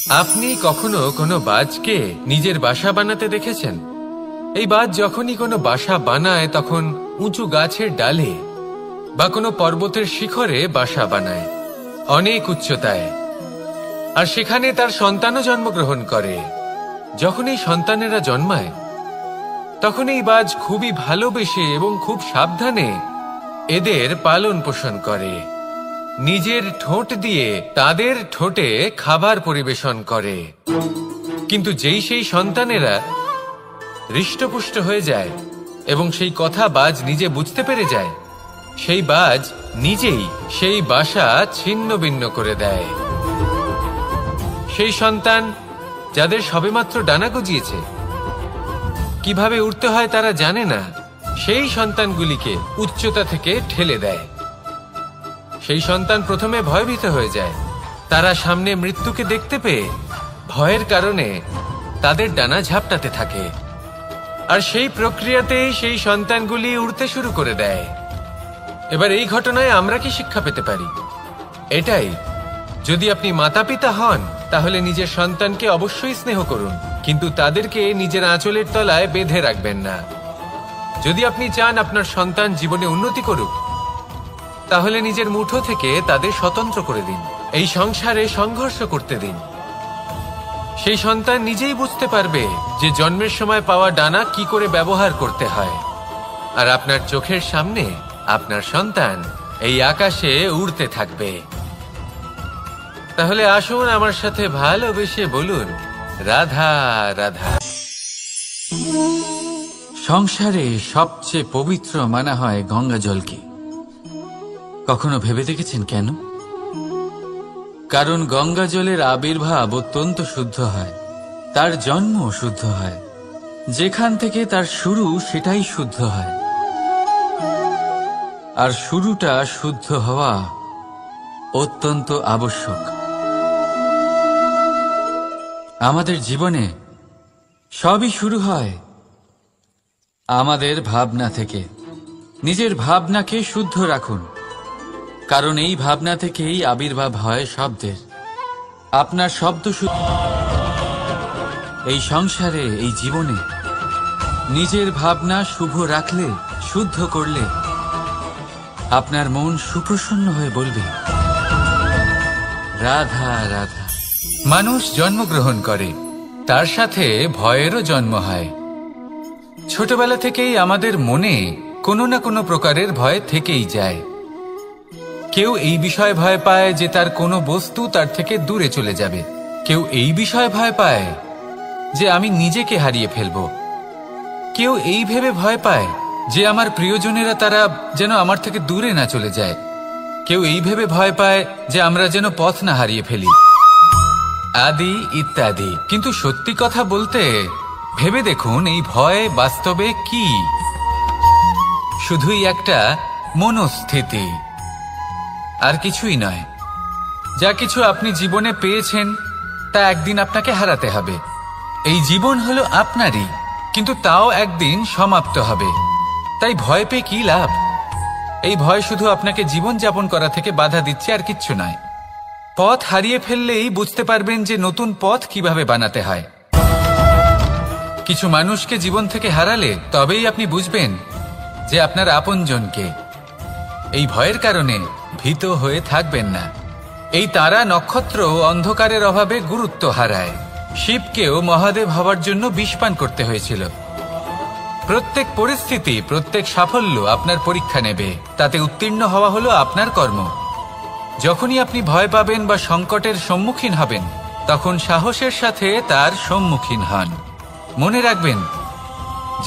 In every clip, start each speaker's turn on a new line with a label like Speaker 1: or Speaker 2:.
Speaker 1: আপনি কখনো কোনো বাজকে নিজের বাসা বানাতে দেখেছেন? এই বাজ যখনই কোনো বাসা বানায় তখন উঁচু গাছের ডালে বা কোনো পর্বতের শিখরে বাসা বানায়, অনেক উচ্চতায়, আর সেখানে তার সন্তানও জন্মগ্রহণ করে। যখন এই সন্তানেরা জন্মায় তখন এই বাজ খুবই ভালোবেসে এবং খুব সাবধানে এদের পালন পোষণ করে। নিজের ঠোঁট দিয়ে তাদের ঠোঁটে খাবার পরিবেশন করে। কিন্তু যেই সেই সন্তানেরা হৃষ্টপুষ্ট হয়ে যায় এবং সেই কথা বাজ নিজে বুঝতে পেরে যায়, সেই বাজ নিজেই সেই বাসা ছিন্ন ভিন্ন করে দেয়। সেই সন্তান যাদের সবেমাত্র ডানা গজিয়েছে, কিভাবে উড়তে হয় তারা জানে না, সেই সন্তানগুলিকে উচ্চতা থেকে ঠেলে দেয়। সেই সন্তান প্রথমে ভয়ভীত হয়ে যায়। তারা সামনে মৃত্যুকে দেখতে পেয়ে ভয়ের কারণে তাদের ডানা ঝাপটাতে থাকে, আর সেই প্রক্রিয়াতেই সেই সন্তানগুলি উড়তে শুরু করে দেয়। এবার এই ঘটনায় আমরা কি শিক্ষা পেতে পারি? এটাই, যদি আপনি মাতা পিতা হন তাহলে নিজের সন্তানকে অবশ্যই স্নেহ করুন, কিন্তু তাদেরকে নিজের আঁচলের তলায় বেঁধে রাখবেন না। যদি আপনি চান আপনার সন্তান জীবনে উন্নতি করুক, তাহলে নিজের মুঠো থেকে তাদের স্বতন্ত্র করে দিন। এই সংসারে সংঘর্ষ করতে দিন। সেই সন্তান নিজেই বুঝতে পারবে যে জন্মের সময় পাওয়া ডানা কি করে ব্যবহার করতে হয়। আর আপনার চোখের সামনে আপনার সন্তান এই আকাশে উড়তে থাকবে। তাহলে আসুন আমার সাথে ভালোবেসে বলুন, রাধা রাধা।
Speaker 2: সংসারে সবচেয়ে পবিত্র মানা হয় গঙ্গা জলকে। কখনো ভেবে দেখেছেন কেন? কারণ গঙ্গা জলের আবির্ভাব অত্যন্ত শুদ্ধ হয়, তার জন্ম শুদ্ধ হয়, যেখান থেকে তার শুরু সেটাই শুদ্ধ হয়। আর শুরুটা শুদ্ধ হওয়া অত্যন্ত আবশ্যক। আমাদের জীবনে সবই শুরু হয় আমাদের ভাবনা থেকে। নিজের ভাবনাকে শুদ্ধ রাখুন, কারণ এই ভাবনা থেকেই আবির্ভাব হয় শব্দের। আপনার শব্দ শুদ্ধ। এই সংসারে, এই জীবনে নিজের ভাবনা শুভ রাখলে, শুদ্ধ করলে আপনার মন সুপ্রসন্ন হয়ে বলবে, রাধা রাধা।
Speaker 1: মানুষ জন্মগ্রহণ করে, তার সাথে ভয়েরও জন্ম হয়। ছোটবেলা থেকেই আমাদের মনে কোনো না কোনো প্রকারের ভয় থেকেই যায়। কেউ এই বিষয়ে ভয় পায় যে তার কোনো বস্তু তার থেকে দূরে চলে যাবে। কেউ এই বিষয়ে ভয় পায় যে আমি নিজেকে হারিয়ে ফেলব। কেউ এই ভেবে ভয় পায় যে আমার প্রিয়জনেরা তারা যেন আমার থেকে দূরে না চলে যায়। কেউ এই ভেবে ভয় পায় যে আমরা যেন পথ না হারিয়ে ফেলি, আদি ইত্যাদি। কিন্তু সত্যি কথা বলতে, ভেবে দেখুন এই ভয় বাস্তবে কি? শুধুই একটা মনোস্থিতি, আর কিছুই নয়। যা কিছু আপনি জীবনে পেয়েছেন তা একদিন আপনাকে হারাতে হবে। এই জীবন হলো আপনারই, কিন্তু তাও একদিন সমাপ্ত হবে। তাই ভয় পেয়ে কি লাভ? এই ভয় শুধু আপনাকে জীবন যাপন করা থেকে বাধা দিচ্ছে, আর কিচ্ছু নয়। পথ হারিয়ে ফেললেই বুঝতে পারবেন যে নতুন পথ কিভাবে বানাতে হয়। কিছু মানুষকে জীবন থেকে হারালে তবেই আপনি বুঝবেন যে আপনার আপনজনকে। এই ভয়ের কারণে ভীত হয়ে থাকবেন না। এই তারা নক্ষত্র অন্ধকারের অভাবে গুরুত্ব হারায়। শিবকেও মহাদেব হওয়ার জন্য বিষপান করতে হয়েছিল। প্রত্যেক পরিস্থিতি, প্রত্যেক সাফল্য আপনার পরীক্ষা নেবে। তাতে উত্তীর্ণ হওয়া হলো আপনার কর্ম। যখনই আপনি ভয় পাবেন বা সংকটের সম্মুখীন হবেন, তখন সাহসের সাথে তার সম্মুখীন হন। মনে রাখবেন,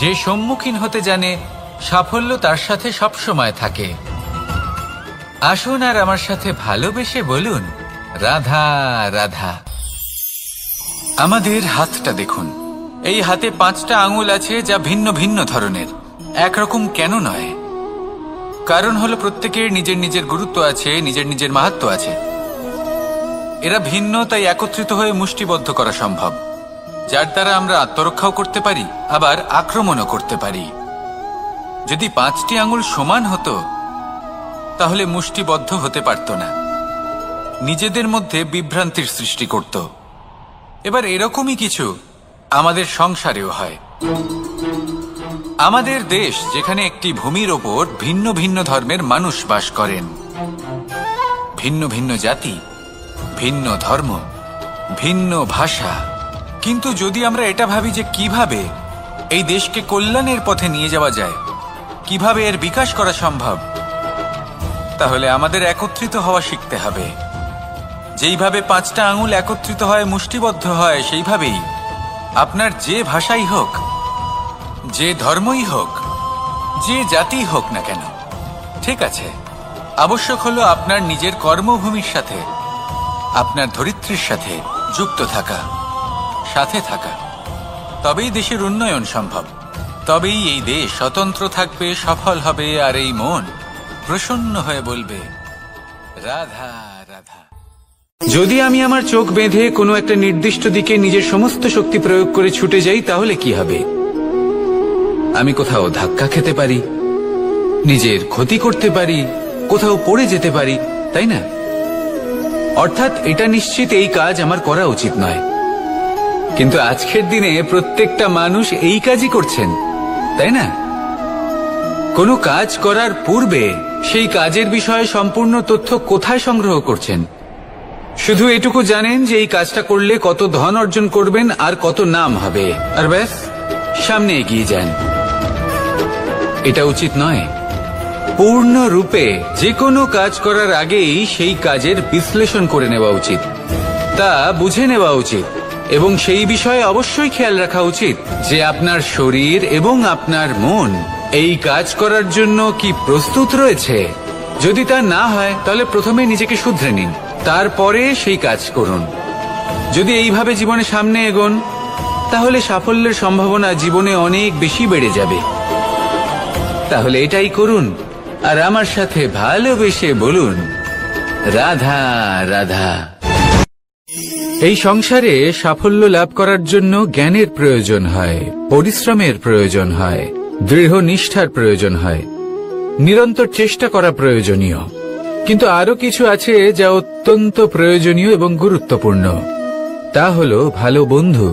Speaker 1: যে সম্মুখীন হতে জানে সাফল্য তার সাথে সবসময় থাকে। আসুন আর আমার সাথে ভালোবেসে বলুন, রাধা রাধা। আমাদের হাতটা দেখুন। এই হাতে 5টা আঙুল আছে, যা ভিন্ন ভিন্ন ধরনের। একরকম কেন নয়? কারণ হলো প্রত্যেকের নিজের নিজের গুরুত্ব আছে, নিজের নিজের মাহাত্ম্য আছে। এরা ভিন্ন, তাই একত্রিত হয়ে মুষ্টিবদ্ধ করা সম্ভব, যার দ্বারা আমরা আত্মরক্ষাও করতে পারি, আবার আক্রমণও করতে পারি। যদি 5টি আঙুল সমান হতো তাহলে মুষ্টিবদ্ধ হতে পারত না, নিজেদের মধ্যে বিভ্রান্তির সৃষ্টি করত। এবার এরকমই কিছু আমাদের সংসারেও হয়। আমাদের দেশ, যেখানে একটি ভূমির ওপর ভিন্ন ভিন্ন ধর্মের মানুষ বাস করেন, ভিন্ন ভিন্ন জাতি, ভিন্ন ধর্ম, ভিন্ন ভাষা, কিন্তু যদি আমরা এটা ভাবি যে কিভাবে এই দেশকে কল্যাণের পথে নিয়ে যাওয়া যায়, কিভাবে এর বিকাশ করা সম্ভব, তাহলে আমাদের একত্রিত হওয়া শিখতে হবে। যেইভাবে 5টা আঙুল একত্রিত হয়, মুষ্টিবদ্ধ হয়, সেইভাবেই আপনার যে ভাষাই হোক, যে ধর্মই হোক, যে জাতি হোক না কেন, ঠিক আছে, আবশ্যক হলো আপনার নিজের কর্মভূমির সাথে, আপনার ধরিত্রীর সাথে যুক্ত থাকা, সাথে থাকা। তবেই দেশের উন্নয়ন সম্ভব, তবেই এই দেশ স্বতন্ত্র থাকবে, সফল হবে, আর এই মন প্রসন্ন হয়ে বলবে রাধা রাধা।
Speaker 3: যদি আমি আমার চোখ বেঁধে কোনো একটা নির্দিষ্ট দিকে নিজের সমস্ত শক্তি প্রয়োগ করে ছুটে যাই, তাহলে কি হবে? আমি কোথাও ধাক্কা খেতে পারি, নিজের ক্ষতি করতে পারি, কোথাও পড়ে যেতে পারি, তাই না? অর্থাৎ এটা নিশ্চিত এই কাজ আমার করা উচিত নয়। কিন্তু আজকের দিনে প্রত্যেকটা মানুষ এই কাজই করছেন, তাই না? কোনো কাজ করার পূর্বে সেই কাজের বিষয়ে সম্পূর্ণ তথ্য কোথায় সংগ্রহ করছেন? শুধু এটুকু জানেন যে এই কাজটা করলে কত ধন অর্জন করবেন আর কত নাম হবে, আর ব্যাস সামনে এগিয়ে যান। এটা উচিত নয়। পূর্ণরূপে যে কোনো কাজ করার আগেই সেই কাজের বিশ্লেষণ করে নেওয়া উচিত, তা বুঝে নেওয়া উচিত, এবং সেই বিষয়ে অবশ্যই খেয়াল রাখা উচিত যে আপনার শরীর এবং আপনার মন এই কাজ করার জন্য কি প্রস্তুত রয়েছে। যদি তা না হয়, তাহলে প্রথমে নিজেকে শুধরে নিন, তারপরে সেই কাজ করুন। যদি এইভাবে জীবনে সামনে এগোন, তাহলে সাফল্যের সম্ভাবনা জীবনে অনেক বেশি বেড়ে যাবে। তাহলে এটাই করুন, আর আমার সাথে ভালোবেসে বলুন রাধা রাধা। এই সংসারে সাফল্য লাভ করার জন্য জ্ঞানের প্রয়োজন হয়, পরিশ্রমের প্রয়োজন হয়, দৃঢ় নিষ্ঠার প্রয়োজন হয়, নিরন্তর চেষ্টা করা প্রয়োজনীয়। কিন্তু আরো কিছু আছে যা অত্যন্ত প্রয়োজনীয় এবং গুরুত্বপূর্ণ। তা হলো ভালো বন্ধু।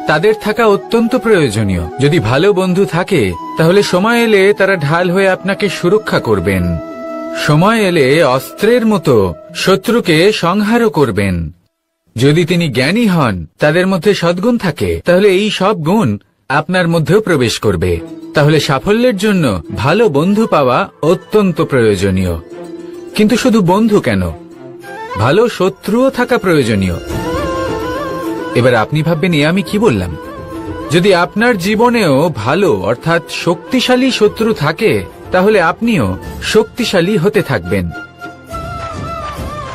Speaker 3: তাদের থাকা অত্যন্ত প্রয়োজনীয়। যদি ভালো বন্ধু থাকে, তাহলে সময় এলে তারা ঢাল হয়ে আপনাকে সুরক্ষা করবেন। সময় এলে অস্ত্রের মতো শত্রুকে সংহারও করবেন। যদি তিনি জ্ঞানী হন, তাদের মধ্যে সদ্গুণ থাকে, তাহলে এই সব গুণ আপনার মধ্যেও প্রবেশ করবে। তাহলে সাফল্যের জন্য ভালো বন্ধু পাওয়া অত্যন্ত প্রয়োজনীয়। কিন্তু শুধু বন্ধু কেন, ভালো শত্রুও থাকা প্রয়োজনীয়। এবার আপনি ভাববেন, আমি কি বললাম? যদি আপনার জীবনেও ভালো অর্থাৎ শক্তিশালী শত্রু থাকে, তাহলে আপনিও শক্তিশালী হতে থাকবেন।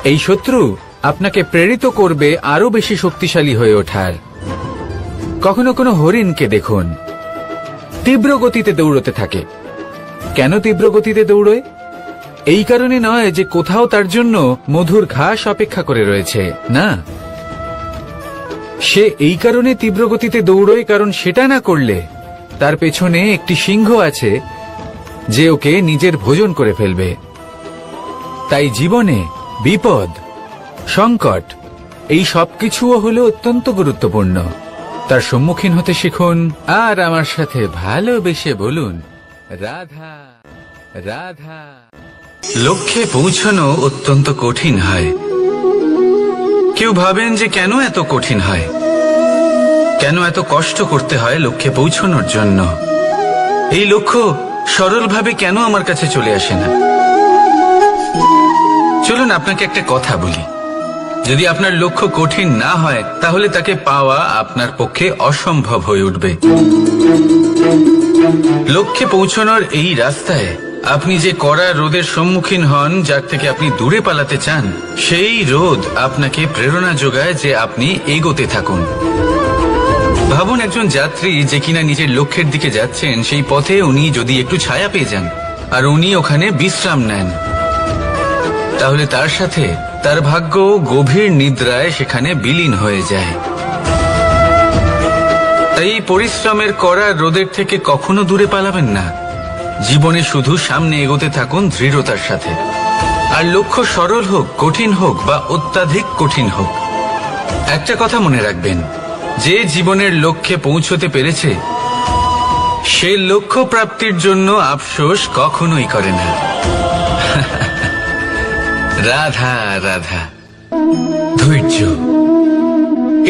Speaker 3: এই শত্রু আপনাকে প্রেরিত করবে আরো বেশি শক্তিশালী হয়ে ওঠার। কখনো কোনো হরিণকে দেখুন, তীব্র গতিতে দৌড়তে থাকে। কেন তীব্র গতিতে দৌড়য়? এই কারণে নয় যে কোথাও তার জন্য মধুর ঘাস অপেক্ষা করে রয়েছে, না। সে এই কারণে তীব্র গতিতে দৌড়য় কারণ সেটা না করলে তার পেছনে একটি সিংহ আছে যে ওকে নিজের ভোজন করে ফেলবে। তাই জীবনে বিপদ, সংকট, এই সবকিছুও হলো অত্যন্ত গুরুত্বপূর্ণ। তার সম্মুখীন হতে শিখুন, আর আমার সাথে ভালোবেসে বলুন রাধা রাধা। লক্ষ্যে পৌঁছানো অত্যন্ত কঠিন হয়। কেউ ভাবেন যে কেন এত কঠিন হয়, কেন এত কষ্ট করতে হয় লক্ষ্যে পৌঁছানোর জন্য। এই লক্ষ্য সরলভাবে কেন আমার কাছে চলে আসে না? চলুন আপনাকে একটা কথা বলি। যদি আপনার লক্ষ্য কঠিন না হয়, তাহলে তাকে পাওয়া আপনার পক্ষে অসম্ভব হয়ে উঠবে। লক্ষ্যে পৌঁছানোর এই রাস্তায় আপনি যে কড়া রোদের সম্মুখীন হন, যার থেকে আপনি দূরে পালাতে চান, সেই রোদ আপনাকে প্রেরণা যোগায় যে আপনি এগোতে থাকুন। ভাবুন একজন যাত্রী যে কিনা নিজের লক্ষ্যের দিকে যাচ্ছেন, সেই পথে উনি যদি একটু ছায়া পেয়ে যান আর উনি ওখানে বিশ্রাম নেন, তাহলে তার সাথে তার ভাগ্য গভীর নিদ্রায় সেখানে বিলীন হয়ে যায়। তাই পরিশ্রমের কড়া রোদের থেকে কখনো দূরে পালাবেন না। জীবনে শুধু সামনে এগোতে থাকুন দৃঢ়তার সাথে। আর লক্ষ্য সরল হোক, কঠিন হোক বা অত্যাধিক কঠিন হোক, একটা কথা মনে রাখবেন, যে জীবনের লক্ষ্যে পৌঁছতে পেরেছে সে লক্ষ্য প্রাপ্তির জন্য আফসোস কখনোই করে না। রাধা রাধা। ধৈর্য,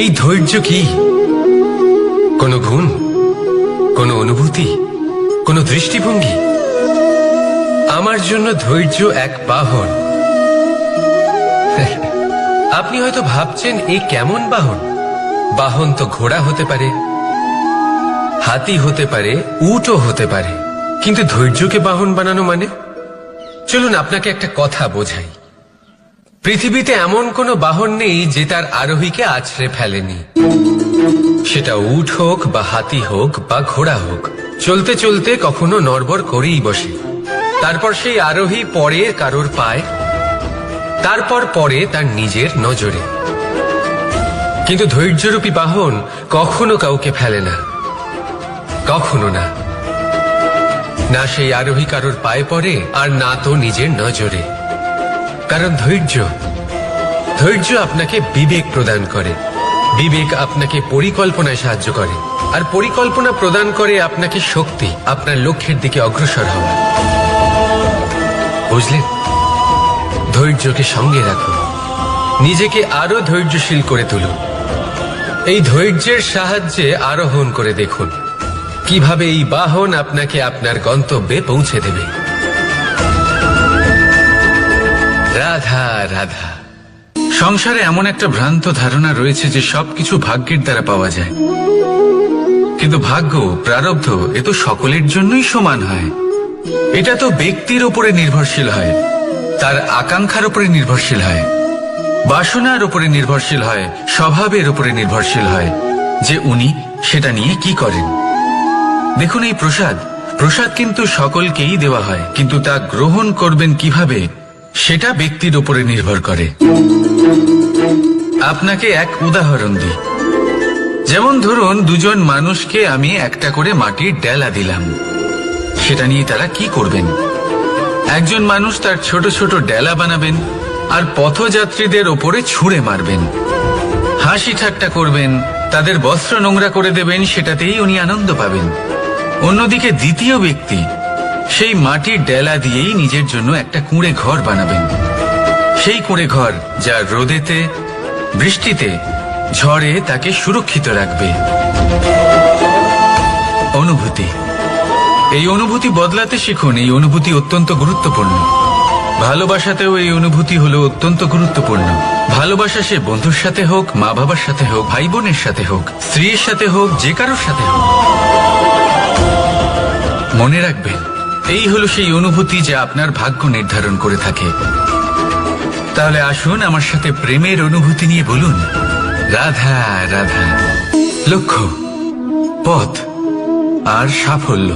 Speaker 3: এই ধৈর্য কি কোনো গুণ, কোনো অনুভূতি, কোনো দৃষ্টিভঙ্গি? আমার জন্য ধৈর্য এক বাহন। আপনি হয়তো ভাবছেন এই কেমন বাহন? বাহন তো ঘোড়া হতে পারে, হাতি হতে পারে, উটও হতে পারে, কিন্তু ধৈর্যকে বাহন বানানো মানে? চলুন আপনাকে একটা কথা বোঝাই। পৃথিবীতে এমন কোনো বাহন নেই যে তার আরোহীকে আছড়ে ফেলেনি। সেটা উট হোক বা হাতি হোক বা ঘোড়া হোক, চলতে চলতে কখনো নড়বড় করেই বসে। তারপর সেই আরোহী পড়ে কারোর পায়, তারপর পড়ে তার নিজের নজরে। কিন্তু ধৈর্যরূপী বাহন কখনো কাউকে ফেলে না, কখনো না। না সেই আরোহী কারোর পায়ে পড়ে, আর না তো নিজের নজরে। কারণ ধৈর্য আপনাকে বিবেক প্রদান করে, বিবেক আপনাকে পরিকল্পনায় সাহায্য করে, আর পরিকল্পনা প্রদান করে আপনাকে শক্তি, আপনার লক্ষ্যের দিকে অগ্রসর হওয়া। বুঝলেন? ধৈর্যকে সঙ্গে রাখুন, নিজেকে আরো ধৈর্যশীল করে তুলুন। এই ধৈর্যের সাহায্যে আরোহণ করে দেখুন কিভাবে এই বাহন আপনাকে আপনার গন্তব্যে পৌঁছে দেবে। রাধা রাধা। সংসারে এমন একটা ভ্রান্ত ধারণা রয়েছে যে সবকিছু ভাগ্যের দ্বারা পাওয়া যায়, কিন্তু ভাগ্য, প্রারব্ধ এ তো সকলের জন্যই সমান হয়। এটা তো ব্যক্তির উপরে নির্ভরশীল হয়, তার আকাঙ্ক্ষার উপরে নির্ভরশীল হয়, বাসনার উপরে নির্ভরশীল হয়, স্বভাবের উপরে নির্ভরশীল হয় যে উনি সেটা নিয়ে কি করেন। দেখুন, এই প্রসাদ কিন্তু সকলকেই দেওয়া হয়, কিন্তু তা গ্রহণ করবেন কিভাবে সেটা ব্যক্তির উপরে নির্ভর করে। আপনাকে এক উদাহরণ দিই। যেমন ধরুন, দুজন মানুষকে আমি একটা করে মাটির ডেলা দিলাম, সেটা নিয়ে তারা কি করবেন? একজন মানুষ তার ছোট ছোট ডেলা বানাবেন আর পথযাত্রীদের ওপরে ছুঁড়ে মারবেন, হাসি ঠাট্টা করবেন, তাদের বস্ত্র নোংরা করে দেবেন, সেটাতেই উনি আনন্দ পাবেন। অন্যদিকে দ্বিতীয় ব্যক্তি সেই মাটির ডেলা দিয়েই নিজের জন্য একটা কুঁড়ে ঘর বানাবেন। সেই কুঁড়ে ঘর যা রোদেতে, বৃষ্টিতে, ঝড়ে তাকে সুরক্ষিত রাখবে। অনুভূতি, এই অনুভূতি বদলাতে শিখুন। এই অনুভূতি অত্যন্ত গুরুত্বপূর্ণ। ভালোবাসাতেও এই অনুভূতি হলো অত্যন্ত গুরুত্বপূর্ণ। ভালোবাসা সে বন্ধুর সাথে হোক, মা বাবার সাথে হোক, ভাই বোনের সাথে হোক, স্ত্রীর সাথে হোক, যে কারোর সাথে হোক। মনে রাখবেন, এই হলো সেই অনুভূতি যা আপনার ভাগ্য নির্ধারণ করে থাকে। তাহলে আসুন আমার সাথে প্রেমের অনুভূতি নিয়ে বলুন, রাধা রাধা। লক্ষ্য, পথ আর সাফল্য,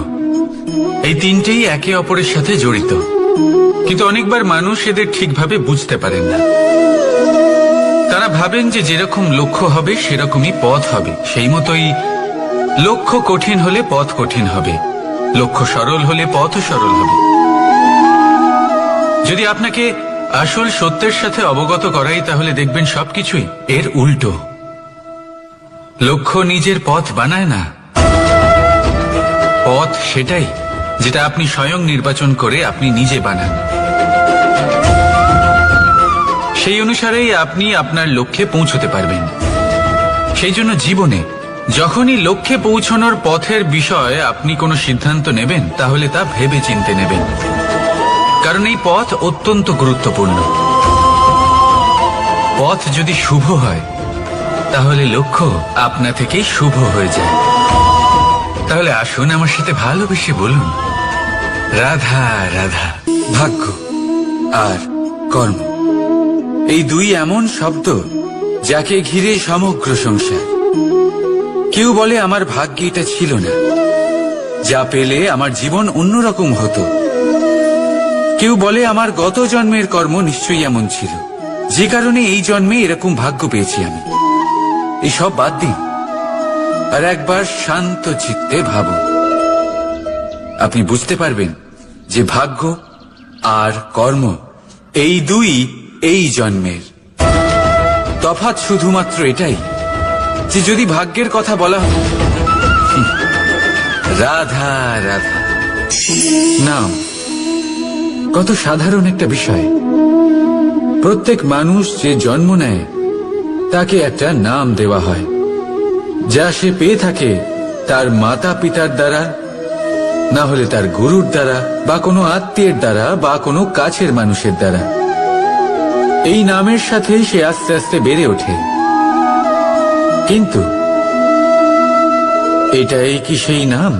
Speaker 3: এই তিনটেই একে অপরের সাথে জড়িত, কিন্তু অনেকবার মানুষ এদের ঠিকভাবে বুঝতে পারেন না। তারা ভাবেন যে যেরকম লক্ষ্য হবে সেরকমই পথ হবে, সেই মতোই লক্ষ্য কঠিন হলে পথ কঠিন হবে, লক্ষ্য সরল হলে পথও সরল হবে। যদি আপনাকে আসল সত্যের সাথে অবগত করাই, তাহলে দেখবেন সবকিছুই এর উল্টো। লক্ষ্য নিজের পথ বানায় না, পথ সেটাই যেটা আপনি স্বয়ং নির্বাচন করে আপনি নিজে বানান। সেই অনুসারেই আপনি আপনার লক্ষ্যে পৌঁছতে পারবেন। সেই জন্য জীবনে যখনই লক্ষ্যে পৌঁছানোর পথের বিষয়ে আপনি কোনো সিদ্ধান্ত নেবেন, তাহলে তা ভেবে চিন্তে নেবেন, কারণ এই পথ অত্যন্ত গুরুত্বপূর্ণ। পথ যদি শুভ হয়, তাহলে লক্ষ্য আপনা থেকেই শুভ হয়ে যায়। তাহলে আসুন আমার সাথে ভালোবেসে বলুন, রাধা রাধা। ভাগ্য আর কর্ম, এই দুই এমন শব্দ যাকে ঘিরে সমগ্র সংসার। কেউ বলে আমার ভাগ্যে এটা ছিল না, যা পেলে আমার জীবন অন্যরকম হতো। কেউ বলে আমার গত জন্মের কর্ম নিশ্চয়ই এমন ছিল, যে কারণে এই জন্মে এরকম ভাগ্য পেয়েছি আমি। এসব বাদ দিন আর একবার শান্ত চিত্তে ভাবুন। আপনি বুঝতে পারবেন যে ভাগ্য আর কর্ম এই দুই এই জন্মের। তফাৎ শুধুমাত্র এটাই যে যদি ভাগ্যের কথা বলা হয়, রাধা রাধা নাম কত সাধারণ একটা বিষয়। প্রত্যেক মানুষ যে জন্ম নেয় তাকে একটা নাম দেওয়া হয়, যা সে পেয়ে থাকে তার মাতা পিতার দ্বারা, না হলে তার গুরুর দ্বারা, বা কোনো আত্মীয়ের দ্বারা, বা কোনো কাছের মানুষের দ্বারা। এই নামের সাথেই সে আস্তে আস্তে বেড়ে ওঠে। কিন্তু এটাই কি সেই নাম?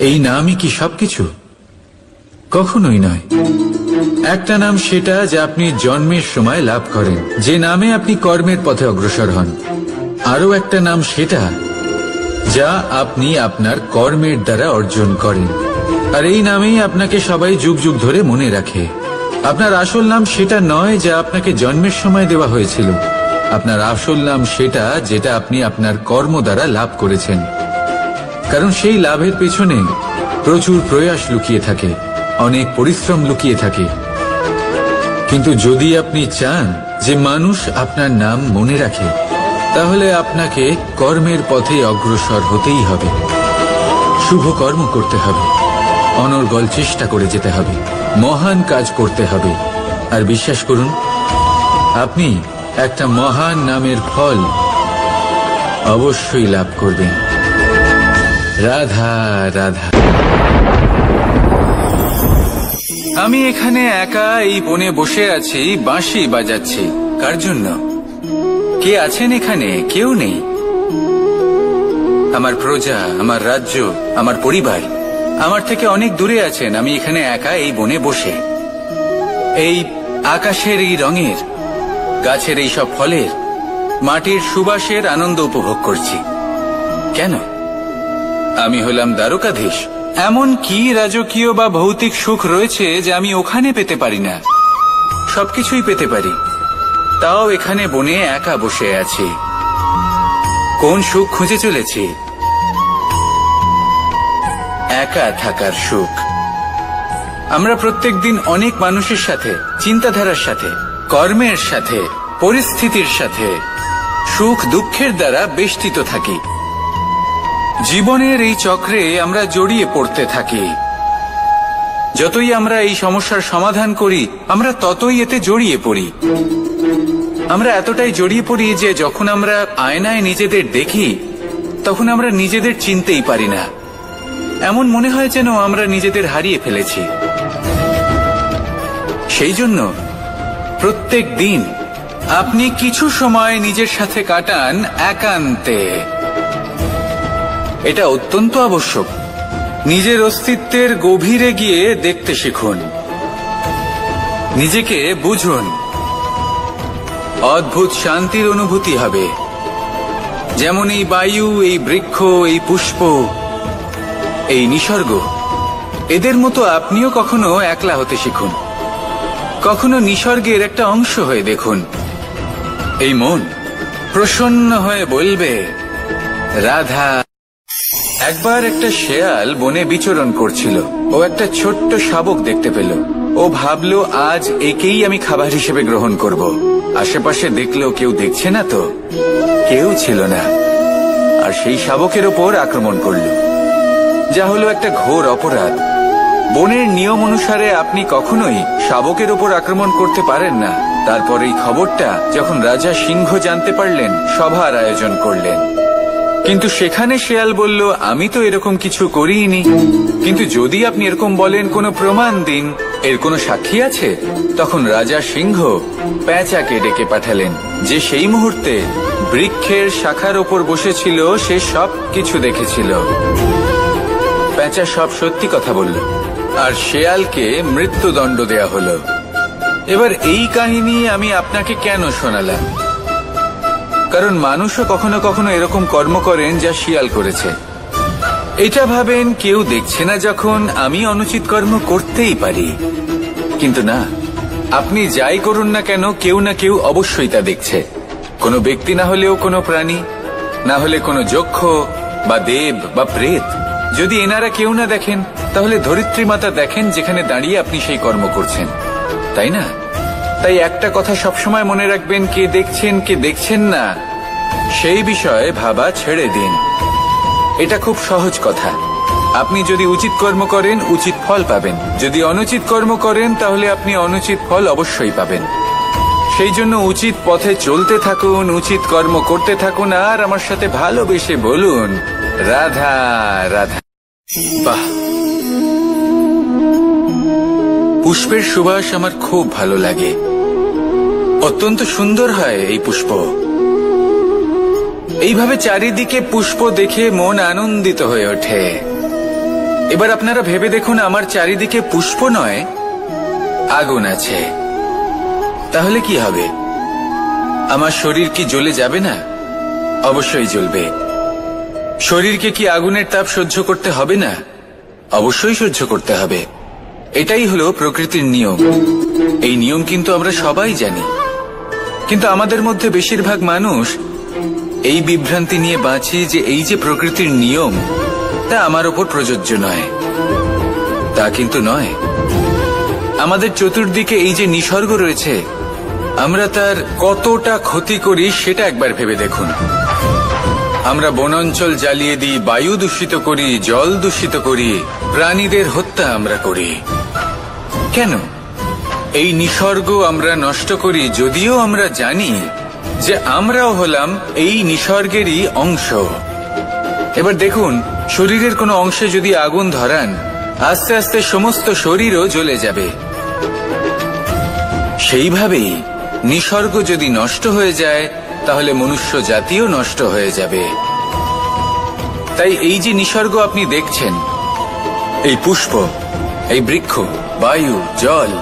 Speaker 3: এই নামই কি সবকিছু? কখনোই নয়। একটা নাম সেটা যা আপনি জন্মের সময় লাভ করেন, যে নামে আপনি কর্মের পথে অগ্রসর হন। আরও একটা নাম সেটা যা আপনি আপনার কর্মের দ্বারা অর্জন করেন, আর এই নামেই আপনাকে সবাই যুগ যুগ ধরে মনে রাখে। আপনার আসল নাম সেটা নয় যা আপনাকে জন্মের সময় দেওয়া হয়েছিল। আপনার আসল নাম সেটা যেটা আপনি আপনার কর্ম দ্বারা লাভ করেছেন, কারণ সেই লাভের পেছনে প্রচুর প্রয়াস লুকিয়ে থাকে, অনেক পরিশ্রম লুকিয়ে থাকে। কিন্তু যদি আপনি চান যে মানুষ আপনার নাম মনে রাখে, তাহলে আপনাকে কর্মের পথে অগ্রসর হতেই হবে, শুভ কর্ম করতে হবে, অনর্গল চেষ্টা করে যেতে হবে, মহান কাজ করতে হবে। আর বিশ্বাস করুন, আপনি একটা মহান নামের ফল অবশ্যই লাভ করবেন। রাধা রাধা। আমি এখানে একা এই বনে বসে আছি, বাঁশি বাজাচ্ছি। কার জন্য? কে আছেন এখানে? কেউ নেই। আমার প্রজা, আমার রাজ্য, আমার পরিবার আমার থেকে অনেক দূরে আছেন। আমি এখানে একা এই বনে বসে এই আকাশের এই রঙের, গাছের এই সব ফলের, মাটির সুবাসের আনন্দ উপভোগ করছি। কেন? আমি হলাম দ্বারকাধীশ। এমন কি রাজকীয় বা ভৌতিক সুখ রয়েছে যে আমি ওখানে পেতে পারি না? সবকিছুই পেতে পারি, তাও এখানে বনে একা বসে আছি। কোন সুখ খুঁজে চলেছি? একা থাকার সুখ। আমরা প্রত্যেক দিন অনেক মানুষের সাথে, চিন্তাধারার সাথে, কর্মের সাথে, পরিস্থিতির সাথে, সুখ দুঃখের দ্বারা বেষ্টিত থাকি। জীবনের এই চক্রে আমরা জড়িয়ে পড়তে থাকি। যতই আমরা এই সমস্যার সমাধান করি, আমরা ততই এতে জড়িয়ে পড়ি। আমরা এতটাই জড়িয়ে পড়ি যে যখন আমরা আয়নায় নিজেদের দেখি, তখন আমরা নিজেদের চিনতেই পারি না। এমন মনে হয় যেন আমরা নিজেদের হারিয়ে ফেলেছি। সেই জন্য প্রত্যেক দিন আপনি কিছু সময় নিজের সাথে কাটান একান্তে। এটা অত্যন্ত আবশ্যক। নিজের অস্তিত্বের গভীরে গিয়ে দেখতে শিখুন, নিজেকে বুঝুন। অদ্ভুত শান্তির অনুভূতি হবে। যেমন এই বায়ু, এই বৃক্ষ, এই পুষ্প, এই নিসর্গ, এদের মতো আপনিও কখনো একলা হতে শিখুন। কখনো নিসর্গের একটা অংশ হয়ে দেখুন। এই মন প্রসন্ন হয়ে বলবে, রাধা। একবার একটা শেয়াল বনে বিচরণ করছিল। ও একটা ছোট্ট শাবক দেখতে পেল। ও ভাবল, আজ একেই আমি খাবার হিসেবে গ্রহণ করব। আশেপাশে দেখলো কেউ দেখছে না তো, কেউ ছিল না। আর সেই শাবকের ওপর আক্রমণ করল, যা হলো একটা ঘোর অপরাধ। বনের নিয়ম অনুসারে আপনি কখনোই শাবকের ওপর আক্রমণ করতে পারেন না। তারপর এই খবরটা যখন রাজা সিংহ জানতে পারলেন, সভার আয়োজন করলেন। কিন্তু সেখানে শেয়াল বলল, আমি তো এরকম কিছু করিনি। কিন্তু যদি আপনি এরকম বলেন, কোনো প্রমাণ দিন, এর কোনো সাক্ষী আছে? তখন রাজা সিংহ পেঁচাকে ডেকে পাঠালেন, যে সেই মুহূর্তে বৃক্ষের শাখার ওপর বসেছিল। সে সব কিছু দেখেছিল। পেঁচা সব সত্যি কথা বলল, আর শেয়ালকে মৃত্যুদণ্ড দেয়া হলো। এবার এই কাহিনী আমি আপনাকে কেন শোনালাম? কারণ মানুষও কখনো কখনো এরকম কর্ম করেন যা শিয়াল করেছে। এটা ভাবেন কেউ দেখছে না, যখন আমি অনুচিত কর্ম করতেই পারি। কিন্তু না, আপনি যাই করুন না কেন, কেউ না কেউ অবশ্যই তা দেখছে। কোনো ব্যক্তি না হলেও কোনো প্রাণী, না হলে কোনো যক্ষ বা দেব বা প্রেত। যদি এনারা কেউ না দেখেন, তাহলে ধরিত্রী মাতা দেখেন, যেখানে দাঁড়িয়ে আপনি সেই কর্ম করছেন, তাই না? তাই একটা কথা সবসময় মনে রাখবেন, কে দেখছেন কে দেখছেন না সেই বিষয়ে ভাবা ছেড়ে দিন। এটা খুব সহজ কথা। আপনি যদি উচিত কর্ম করেন উচিত ফল পাবেন, যদি অনুচিত কর্ম করেন তাহলে আপনি অনুচিত ফল অবশ্যই পাবেন। সেই জন্য উচিত পথে চলতে থাকুন, উচিত কর্ম করতে থাকুন, আর আমার সাথে ভালোবেসে বলুন রাধা রাধা। বাহ, পুষ্পের সুবাস আমার খুব ভালো লাগে। অত্যন্ত সুন্দর হয় এই পুষ্প। এইভাবে চারিদিকে পুষ্প দেখে মন আনন্দিত হয়ে ওঠে। এবার আপনারা ভেবে দেখুন, আমার চারিদিকে পুষ্প নয় আগুন আছে, তাহলে কি হবে? আমার শরীর কি জ্বলে যাবে না? অবশ্যই জ্বলবে। শরীরকে কি আগুনের তাপ সহ্য করতে হবে না? অবশ্যই সহ্য করতে হবে। এটাই হলো প্রকৃতির নিয়ম। এই নিয়ম কিন্তু আমরা সবাই জানি, কিন্তু আমাদের মধ্যে বেশিরভাগ মানুষ এই বিভ্রান্তি নিয়ে বাঁচি যে এই যে প্রকৃতির নিয়ম তা আমার ওপর প্রযোজ্য নয়। তা কিন্তু নয়। আমাদের চতুর্দিকে এই যে নিসর্গ রয়েছে, আমরা তার কতটা ক্ষতি করি সেটা একবার ভেবে দেখুন। আমরা বনাঞ্চল জ্বালিয়ে দিই, বায়ু দূষিত করি, জল দূষিত করি, প্রাণীদের হত্যা আমরা করি। কেন? এই নিসর্গ আমরা নষ্ট করি, যদিও আমরা জানি যে আমরাও হলাম এই নিসর্গেরই অংশ। এবার দেখুন, শরীরের কোনো অংশে যদি আগুন ধরান, আস্তে আস্তে সমস্ত শরীরও জ্বলে যাবে। সেইভাবেই নিসর্গ যদি নষ্ট হয়ে যায় তাহলে মনুষ্য জাতিও নষ্ট হয়ে যাবে। তাই এই যে নিসর্গ আপনি দেখছেন, এই পুষ্প, এই বৃক্ষ, বায়ু, জল,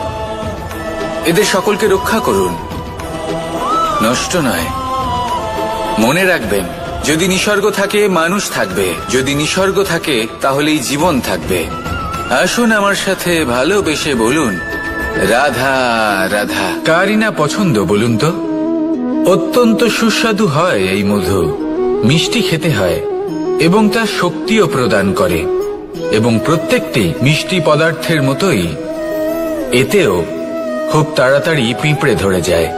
Speaker 3: এদের সকলকে রক্ষা করুন, নষ্ট নয়। মনে রাখবেন, যদি নিসর্গ থাকে মানুষ থাকবে, যদি নিসর্গ থাকে তাহলেই জীবন থাকবে। আসুন আমার সাথে ভালোবেসে বলুন রাধা রাধা। কারই না পছন্দ বলুন তো? অত্যন্ত সুস্বাদু হয় এই মধু, মিষ্টি খেতে হয় এবং তা শক্তিও প্রদান করে, এবং প্রত্যেকটি মিষ্টি পদার্থের মতোই এতেও খুব তাড়াতাড়ি পিঁপড়ে ধরে যায়।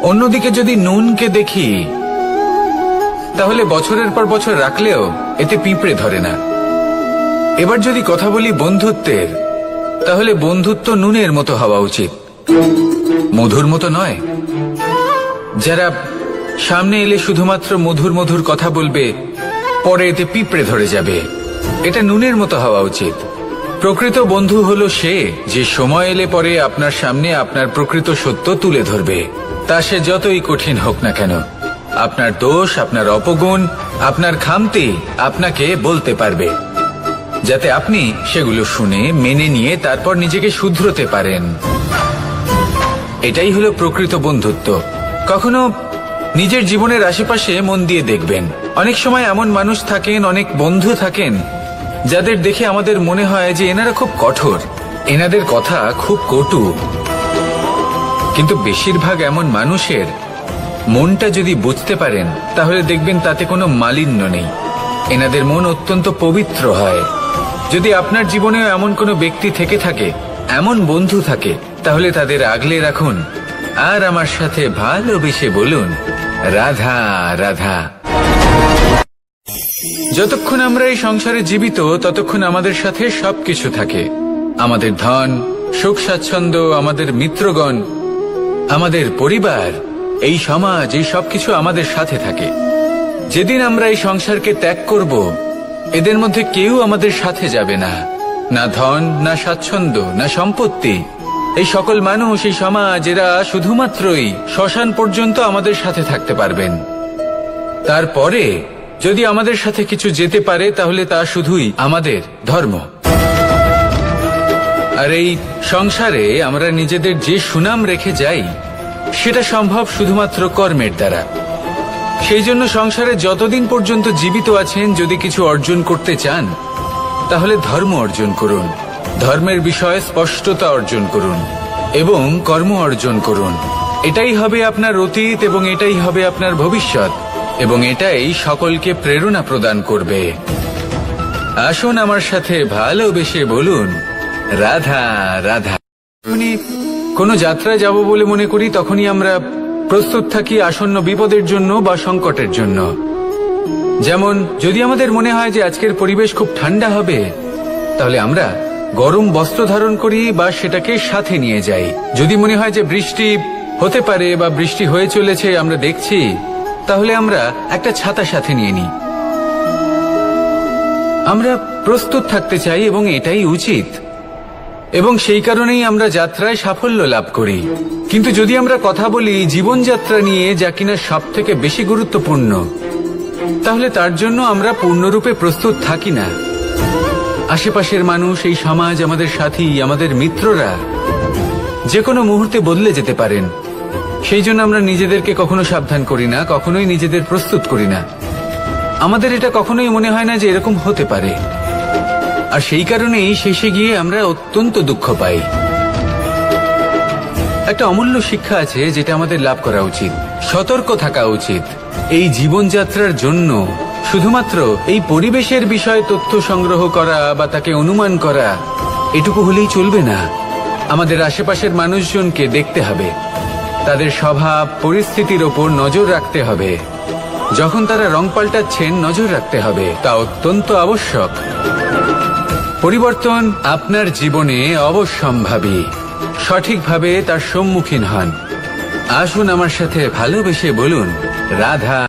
Speaker 3: অন্যদিকে যদি নুনকে দেখি, তাহলে বছরের পর বছর রাখলেও এতে পিঁপড়ে ধরে না। এবার যদি কথা বলি বন্ধুত্বের, তাহলে বন্ধুত্ব নুনের মতো হওয়া উচিত, মধুর মতো নয়। যারা সামনে এলে শুধুমাত্র মধুর মধুর কথা বলবে, পরে এতে পিঁপড়ে ধরে যাবে। এটা নুনের মতো হওয়া উচিত। প্রকৃত বন্ধু হলো সে যে সময় এলে পরে আপনার সামনে আপনার প্রকৃত সত্য তুলে ধরবে, তা সে যতই কঠিন হোক না কেন। আপনার দোষ, আপনার অপগুণ, আপনার খামতি আপনাকে বলতে পারবে, যাতে আপনি সেগুলো শুনে মেনে নিয়ে তারপর নিজেকে শুধরোতে পারেন। এটাই হলো প্রকৃত বন্ধুত্ব। কখনো নিজের জীবনের আশেপাশে মন দিয়ে দেখবেন, অনেক সময় এমন মানুষ থাকেন, অনেক বন্ধু থাকেন, যাদের দেখে আমাদের মনে হয় যে এনারা খুব কঠোর, এনাদের কথা খুব কটু। কিন্তু বেশিরভাগ এমন মানুষের মনটা যদি বুঝতে পারেন, তাহলে দেখবেন তাতে কোনো মালিন্য নেই। এনাদের মন অত্যন্ত পবিত্র হয়। যদি আপনার জীবনেও এমন কোনো ব্যক্তি থেকে থাকে, এমন বন্ধু থাকে, তাহলে তাদের আগলে রাখুন আর আমার সাথে ভালোবেসে বলুন রাধা রাধা। যতক্ষণ আমরা এই সংসারে জীবিত, ততক্ষণ আমাদের সাথে সবকিছু থাকে। আমাদের ধন, সুখ স্বাচ্ছন্দ্য, আমাদের মিত্রগণ, আমাদের পরিবার, এই সমাজ, এই সবকিছু আমাদের সাথে থাকে। যেদিন আমরা এই সংসারকে ত্যাগ করব, এদের মধ্যে কেউ আমাদের সাথে যাবে না, না ধন, না স্বাচ্ছন্দ্য, না সম্পত্তি। এই সকল মানুষ, এই সমাজ, এরা শুধুমাত্রই শ্মশান পর্যন্ত আমাদের সাথে থাকতে পারবেন। তারপরে যদি আমাদের সাথে কিছু যেতে পারে, তাহলে তা শুধুই আমাদের ধর্ম। আর এই সংসারে আমরা নিজেদের যে সুনাম রেখে যাই, সেটা সম্ভব শুধুমাত্র কর্মের দ্বারা। সেই জন্য সংসারে যতদিন পর্যন্ত জীবিত আছেন, যদি কিছু অর্জন করতে চান, তাহলে ধর্ম অর্জন করুন, ধর্মের বিষয়ে স্পষ্টতা অর্জন করুন এবং কর্ম অর্জন করুন। এটাই হবে আপনার অতীত এবং এটাই হবে আপনার ভবিষ্যৎ, এবং এটাই সকলকে প্রেরণা প্রদান করবে। আসুন আমার সাথে ভালোবেসে বলুন রাধা রাধা। কোনো যাত্রায় যাব বলে মনে করি তখনই আমরা প্রস্তুত থাকি আসন্ন বিপদের জন্য বা সংকটের জন্য। যেমন যদি আমাদের মনে হয় যে আজকের পরিবেশ খুব ঠান্ডা হবে, তাহলে আমরা গরম বস্ত্র ধারণ করি বা সেটাকে সাথে নিয়ে যাই। যদি মনে হয় যে বৃষ্টি হতে পারে বা বৃষ্টি হয়ে চলেছে আমরা দেখছি, তাহলে আমরা একটা ছাতা সাথে নিয়ে নিই। আমরা প্রস্তুত থাকতে চাই এবং এটাই উচিত, এবং সেই কারণেই আমরা যাত্রায় সাফল্য লাভ করি। কিন্তু যদি আমরা কথা বলি জীবনযাত্রা নিয়ে, যা কিনা সব থেকে বেশি গুরুত্বপূর্ণ, তাহলে তার জন্য আমরা পূর্ণরূপে প্রস্তুত থাকি না। আশেপাশের মানুষ, এই সমাজ, আমাদের সাথী, আমাদের মিত্ররা যে কোনো মুহূর্তে বদলে যেতে পারেন। সেই জন্য আমরা নিজেদেরকে কখনো সাবধান করি না, কখনোই নিজেদের প্রস্তুত করি না। আমাদের এটা কখনোই মনে হয় না যে এরকম হতে পারে, আর সেই কারণেই শেষে গিয়ে আমরা অত্যন্ত দুঃখ পাই। একটা অমূল্য শিক্ষা আছে যেটা আমাদের লাভ করা উচিত। সতর্ক থাকা উচিত। এই জীবনযাত্রার জন্য শুধুমাত্র এই পরিবেশের বিষয়ে তথ্য সংগ্রহ করা বা তাকে অনুমান করা এটুকু হলেই চলবে না। আমাদের আশেপাশের মানুষজনকে দেখতে হবে, তাদের স্বভাব পরিস্থিতির ওপর নজর রাখতে হবে। যখন তারা রং পাল্টাচ্ছেন নজর রাখতে হবে, তা অত্যন্ত আবশ্যক। পরিবর্তন আপনার জীবনে অবশ্যম্ভাবী। সঠিকভাবে তার সম্মুখীন হন। আসুন আমার সাথে ভালোবেসে বলুন, রাধা।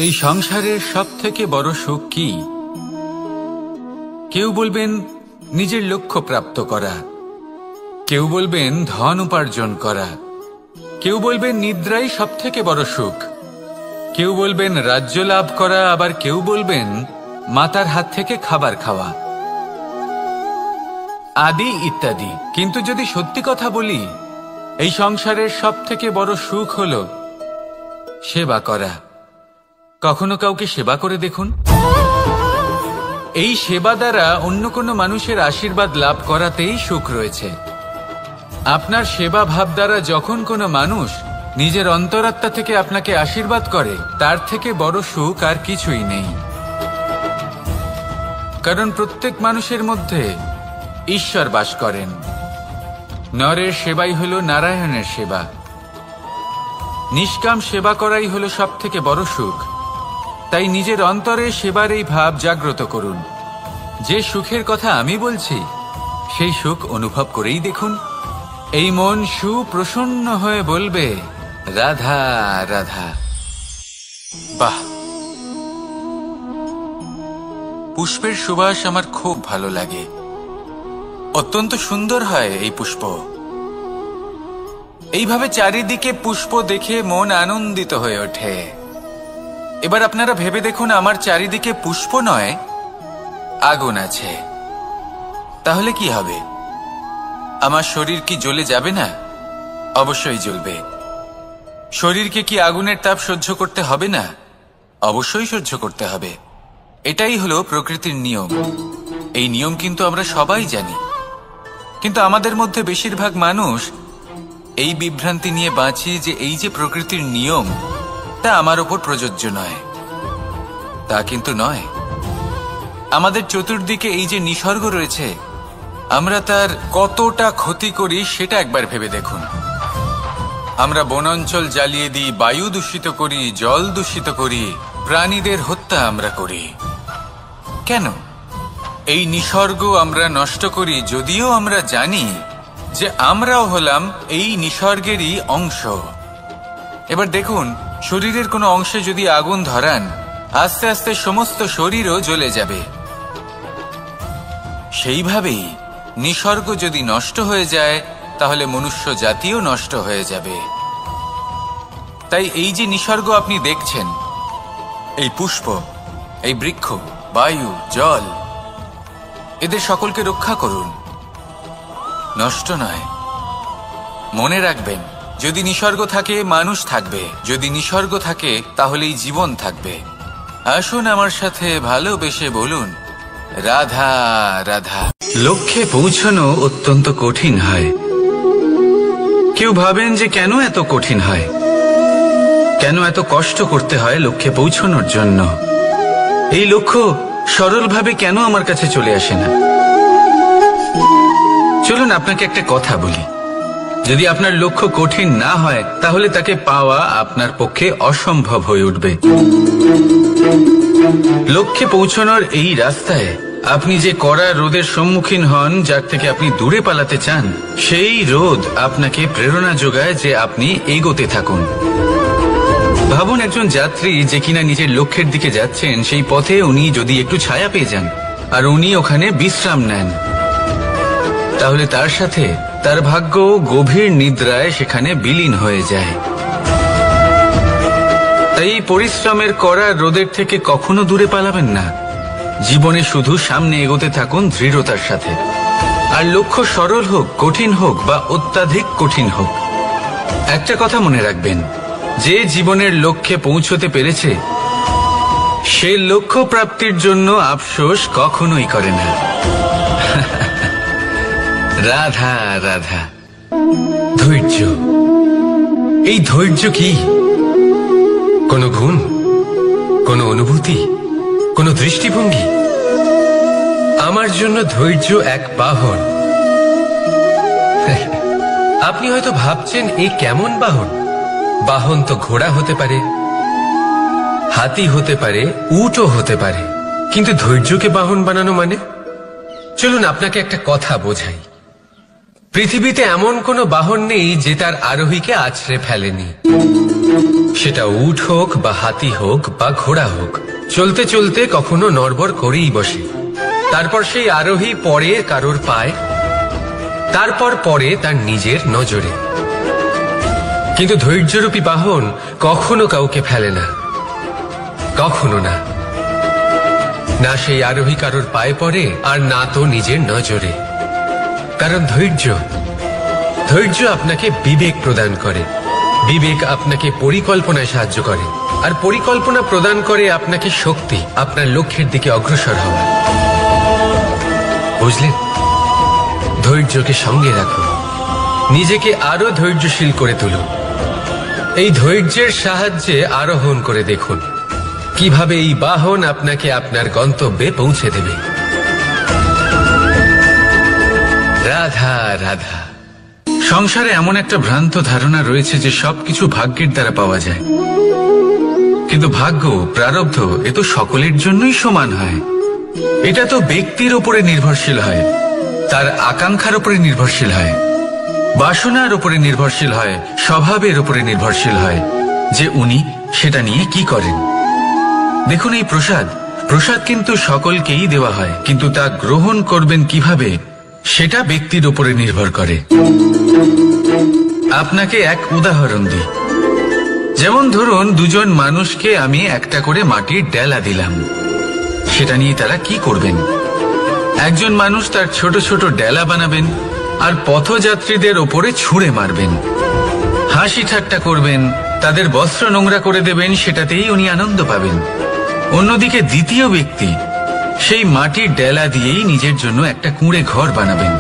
Speaker 1: এই সংসারের সব থেকে বড় সুখ কি? কেউ বলবেন নিজের লক্ষ্য প্রাপ্ত করা, কেউ বলবেন ধন উপার্জন করা, কেউ বলবেন নিদ্রাই সব থেকে বড় সুখ, কেউ বলবেন রাজ্য লাভ করা, আবার কেউ বলবেন মাতার হাত থেকে খাবার খাওয়া, আদি ইত্যাদি। কিন্তু যদি সত্যি কথা বলি, এই সংসারের সব থেকে বড় সুখ হল সেবা করা। কখনো কাউকে সেবা করে দেখুন। এই সেবা দ্বারা অন্য কোনো মানুষের আশীর্বাদ লাভ করাতেই সুখ রয়েছে। আপনার সেবা ভাব দ্বারা যখন কোনো মানুষ নিজের অন্তরাত্মা থেকে আপনাকে আশীর্বাদ করে, তার থেকে বড় সুখ আর কিছুই নেই। কারণ প্রত্যেক মানুষের মধ্যে ঈশ্বর বাস করেন। নরের সেবাই হল নারায়ণের সেবা। নিষ্কাম সেবা করাই হল সব থেকে বড় সুখ। তাই নিজের অন্তরে সেবার এই ভাব জাগ্রত করুন। যে সুখের কথা আমি বলছি, সেই সুখ অনুভব করেই দেখুন। এই মন সুপ্রসন্ন হয়ে বলবে, রাধা রাধা। বাহ, পুষ্পের সুবাস আমার খুব ভালো লাগে। অত্যন্ত সুন্দর হয় এই পুষ্প। এইভাবে চারিদিকে পুষ্প দেখে মন আনন্দিত হয়ে ওঠে। এবার আপনারা ভেবে দেখুন, আমার চারিদিকে পুষ্প নয়, আগুন আছে। তাহলে কি হবে? আমার শরীর কি জ্বলে যাবে না? অবশ্যই জ্বলবে। শরীরকে কি আগুনের তাপ সহ্য করতে হবে না? অবশ্যই সহ্য করতে হবে। এটাই হলো প্রকৃতির নিয়ম। এই নিয়ম কিন্তু আমরা সবাই জানি, কিন্তু আমাদের মধ্যে বেশিরভাগ মানুষ এই বিভ্রান্তি নিয়ে বাঁচি যে এই যে প্রকৃতির নিয়ম, তা আমার ওপর প্রযোজ্য নয়। তা কিন্তু নয়। আমাদের চতুর্দিকে এই যে নিসর্গ রয়েছে, আমরা তার কতটা ক্ষতি করি সেটা একবার ভেবে দেখুন। আমরা বনাঞ্চল জ্বালিয়ে দিই, বায়ু দূষিত করি, জল দূষিত করি, প্রাণীদের হত্যা আমরা করি। কেন? এই নিসর্গ আমরা নষ্ট করি, যদিও আমরা জানি যে আমরাও হলাম এই নিসর্গেরই অংশ। এবার দেখুন, শরীরের কোনো অংশে যদি আগুন ধরান, আস্তে আস্তে সমস্ত শরীরও জ্বলে যাবে। সেইভাবেই নিসর্গ যদি নষ্ট হয়ে যায়, তাহলে মনুষ্য জাতিও নষ্ট হয়ে যাবে। তাই এই যে নিসর্গ আপনি দেখছেন, এই পুষ্প, এই বৃক্ষ, বায়ু, জল, এদের সকলকে রক্ষা করুন, নষ্ট নয়। মনে রাখবেন, যদি নিসর্গ থাকে মানুষ থাকবে, যদি নিসর্গ থাকে তাহলেই জীবন থাকবে। আসুন আমার সাথে ভালোবেসে বলুন, রাধা রাধা।
Speaker 3: লক্ষ্যে পৌঁছানো অত্যন্ত কঠিন হয়। কেউ ভাবেন যে কেন এত কঠিন হয়, কেন এত কষ্ট করতে হয় লক্ষ্যে পৌঁছানোর জন্য। এই লক্ষ্য সরলভাবে কেন আমার কাছে চলে আসে না? চলুন আপনাকে একটা কথা বলি। যদি আপনার লক্ষ্য কঠিন না হয় তাহলে তাকে পাওয়া আপনার পক্ষে অসম্ভব হয়ে উঠবে। লক্ষ্যে পৌঁছানোর এই রাস্তায় আপনি যে কড়া রোদের সম্মুখীন হন, যার থেকে আপনি দূরে পালাতে চান, সেই রোদ আপনাকে প্রেরণা যোগায় যে আপনি এগোতে থাকুন। ভাবুন একজন যাত্রী যে কিনা নিজের লক্ষ্যের দিকে যাচ্ছেন, সেই পথে উনি যদি একটু ছায়া পেয়ে যান আর উনি ওখানে বিশ্রাম নেন, তাহলে তার সাথে তার ভাগ্য গভীর নিদ্রায় সেখানে বিলীন হয়ে যায়। তাই পরিশ্রমের কড়া রোদের থেকে কখনো দূরে পালাবেন না। জীবনে শুধু সামনে এগোতে থাকুন দৃঢ়তার সাথে। আর লক্ষ্য সরল হোক, কঠিন হোক বা অত্যাধিক কঠিন হোক, একটা কথা মনে রাখবেন, যে জীবনের লক্ষ্যে পৌঁছতে পেরেছে সে লক্ষ্য প্রাপ্তির জন্য আফসোস কখনোই করে না। রাধা রাধা।
Speaker 4: ধৈর্য, এই ধৈর্য কি কোনো গুণ, কোনো অনুভূতি, কোনো দৃষ্টিভঙ্গি? আমার জন্য ধৈর্য এক বাহন। আপনি হয়তো ভাবছেন এই কেমন বাহন? বাহন তো ঘোড়া হতে পারে, হাতি হতে পারে, উটও হতে পারে, কিন্তু ধৈর্যকে বাহন বানানো মানে? চলুন আপনাকে একটা কথা বোঝাই। পৃথিবীতে এমন কোনো বাহন নেই যে তার আরোহীকে আছড়ে ফেলেনি। সেটা উট হোক বা হাতি হোক বা ঘোড়া হোক, চলতে চলতে কখনো নড়বড় করেই বসে। তারপর সেই আরোহী পড়ে কারোর পায়, তারপর পড়ে তার নিজের নজরে। কিন্তু ধৈর্যরূপী বাহন কখনো কাউকে ফেলে না, কখনো না। না সেই আরোহী কারোর পায়ে পড়ে আর না তো নিজের নজরে। কারণ ধৈর্য আপনাকে বিবেক প্রদান করে, বিবেক আপনাকে পরিকল্পনায় সাহায্য করে, আর পরিকল্পনা প্রদান করে আপনাকে শক্তি আপনার লক্ষ্যের দিকে অগ্রসর হওয়ার। বুঝলেন? ধৈর্যকে সঙ্গে রাখুন, নিজেকে আরো ধৈর্যশীল করে তুলুন। এই ধৈর্যের সাহায্যে আরোহণ করে দেখুন কিভাবে এই বাহন আপনাকে আপনার গন্তব্যে পৌঁছে দেবে। রাধা রাধা।
Speaker 3: সংসারে এমন একটা ভ্রান্ত ধারণা রয়েছে যে সবকিছু ভাগ্যের দ্বারা পাওয়া যায়, কিন্তু ভাগ্য, প্রারব্ধ এ তো সকলের জন্যই সমান হয়। এটা তো ব্যক্তির উপরে নির্ভরশীল হয়, তার আকাঙ্ক্ষার উপরে নির্ভরশীল হয়, বাসনার উপরে নির্ভরশীল হয়, স্বভাবের উপরে নির্ভরশীল হয় যে উনি সেটা নিয়ে কি করেন। দেখুন, এই প্রসাদ কিন্তু সকলকেই দেওয়া হয়, কিন্তু তা গ্রহণ করবেন কিভাবে সেটা ব্যক্তির উপরে নির্ভর করে। আপনাকে এক উদাহরণ দিই। যেমন ধরুন, দুজন মানুষকে আমি একটা করে মাটির ডেলা দিলাম, সেটা নিয়ে তারা কি করবেন? একজন মানুষ তার ছোট ছোট ডেলা বানাবেন আর পথযাত্রীদের ওপরে ছুঁড়ে মারবেন, হাসি ঠাট্টা করবেন, তাদের বস্ত্র নোংরা করে দেবেন, সেটাতেই উনি আনন্দ পাবেন। অন্যদিকে দ্বিতীয় ব্যক্তি সেই মাটির ডেলা দিয়েই নিজের জন্য একটা কুঁড়ে ঘর বানাবেন।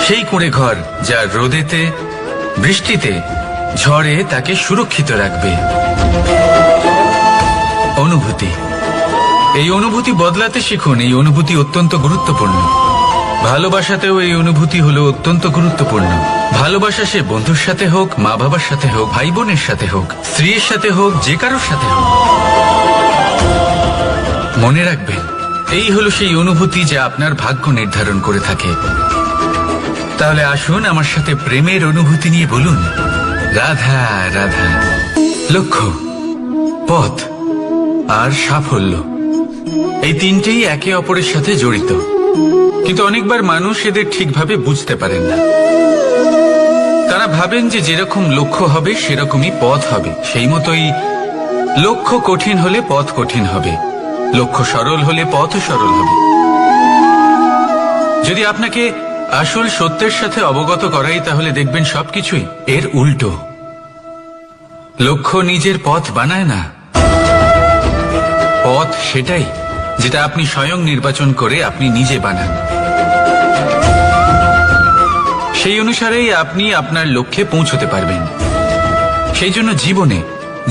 Speaker 3: সেই কুঁড়ে ঘর যা রোদেতে, বৃষ্টিতে, ঝড়ে তাকে সুরক্ষিত রাখবে। অনুভূতি, এই অনুভূতি বদলাতে শিখুন। এই অনুভূতি অত্যন্ত গুরুত্বপূর্ণ। ভালোবাসাতেও এই অনুভূতি হলো অত্যন্ত গুরুত্বপূর্ণ। ভালোবাসা সে বন্ধুর সাথে হোক, মা বাবার সাথে হোক, ভাই বোনের সাথে হোক, স্ত্রীর সাথে হোক, যে কারোর সাথে হোক। মনে রাখবেন, এই হলো সেই অনুভূতি যা আপনার ভাগ্য নির্ধারণ করে থাকে। তাহলে আসুন আমার সাথে প্রেমের অনুভূতি নিয়ে বলুন, রাধা রাধা। লক্ষ্য, পথ আর সাফল্য, এই তিনটেই একে অপরের সাথে জড়িত, কিন্তু অনেকবার মানুষ এদের ঠিকভাবে বুঝতে পারেন না। তারা ভাবেন যে যেরকম লক্ষ্য হবে সেরকমই পথ হবে, সেই মতোই লক্ষ্য কঠিন হলে পথ কঠিন হবে, লক্ষ্য সরল হলে পথ সরল হবে। যদি আপনাকে আসল সত্যের সাথে অবগত করাই, তাহলে দেখবেন সবকিছুই এর উল্টো। লক্ষ্য নিজের পথ বানায় না, পথ সেটাই যেটা আপনি স্বয়ং নির্বাচন করে আপনি নিজে বানান। সেই অনুসারেই আপনি আপনার লক্ষ্যে পৌঁছতে পারবেন। সেই জন্য জীবনে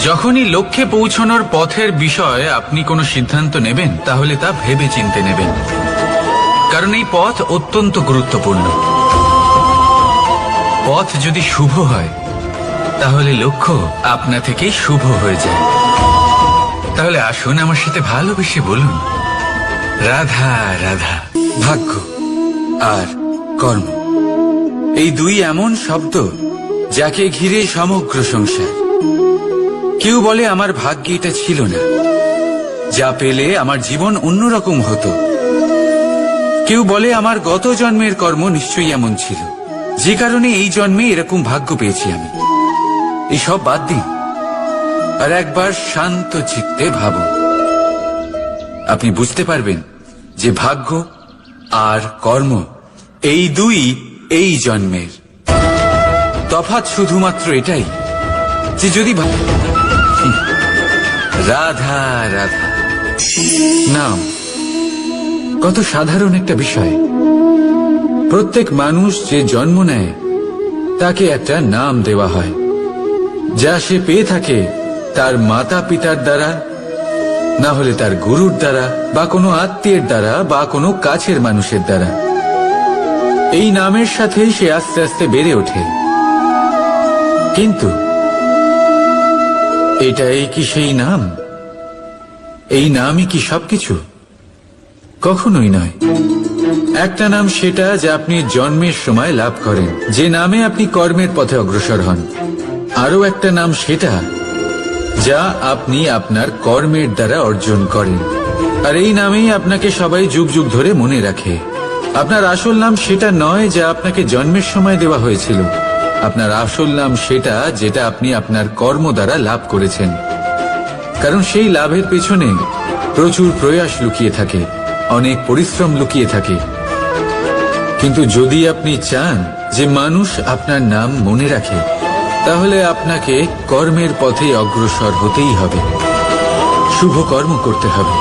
Speaker 3: যখনই লক্ষ্যে পৌঁছানোর পথের বিষয়ে আপনি কোনো সিদ্ধান্ত নেবেন, তাহলে তা ভেবে চিন্তে নেবেন, কারণ এই পথ অত্যন্ত গুরুত্বপূর্ণ। পথ যদি শুভ হয় তাহলে লক্ষ্য আপনা থেকেই শুভ হয়ে যায়। তাহলে আসুন আমার সাথে ভালোবেসে বলুন, রাধা রাধা। ভাগ্য আর কর্ম, এই দুই এমন শব্দ যাকে ঘিরে সমগ্র সংসার। কেউ বলে আমার ভাগ্যে এটা ছিল না, যা পেলে আমার জীবন অন্যরকম হতো। কেউ বলে আমার গত জন্মের কর্ম নিশ্চয়ই এমন ছিল, যে কারণে এই জন্মে এরকম ভাগ্য পেয়েছি আমি। এসব বাদ দিন আর একবার শান্ত চিত্তে ভাবুন। আপনি বুঝতে পারবেন যে ভাগ্য আর কর্ম এই দুই এই জন্মের। তফাৎ শুধুমাত্র এটাই যে যদি রাধা রাধা নাম কত সাধারণ একটা বিষয়। প্রত্যেক মানুষ যে জন্ম নেয় তাকে একটা নাম দেওয়া হয়, যা সে পেয়ে থাকে তার মাতা পিতার দ্বারা, না হলে তার গুরুর দ্বারা, বা কোনো আত্মীয়ের দ্বারা, বা কোনো কাছের মানুষের দ্বারা। এই নামের সাথেই সে আস্তে আস্তে বেড়ে ওঠে। কিন্তু এটাই কি সেই নাম? এই নামই কি সবকিছু? কখনোই নয়। একটা নাম সেটা যা আপনি জন্মের সময় লাভ করেন, যে নামে আপনি কর্মের পথে অগ্রসর হন। আরো একটা নাম সেটা যা আপনি আপনার কর্মের দ্বারা অর্জন করেন, আর এই নামেই আপনাকে সবাই যুগ যুগ ধরে মনে রাখে। আপনার আসল নাম সেটা নয় যা আপনাকে জন্মের সময় দেওয়া হয়েছিল। আপনার আসল নাম সেটা যেটা আপনি আপনার কর্ম দ্বারা লাভ করেছেন, কারণ সেই লাভের পেছনে প্রচুর প্রয়াস লুকিয়ে থাকে, অনেক পরিশ্রম লুকিয়ে থাকে। কিন্তু যদি আপনি চান যে মানুষ আপনার নাম মনে রাখে, তাহলে আপনাকে কর্মের পথে অগ্রসর হতেই হবে। শুভ কর্ম করতে হবে,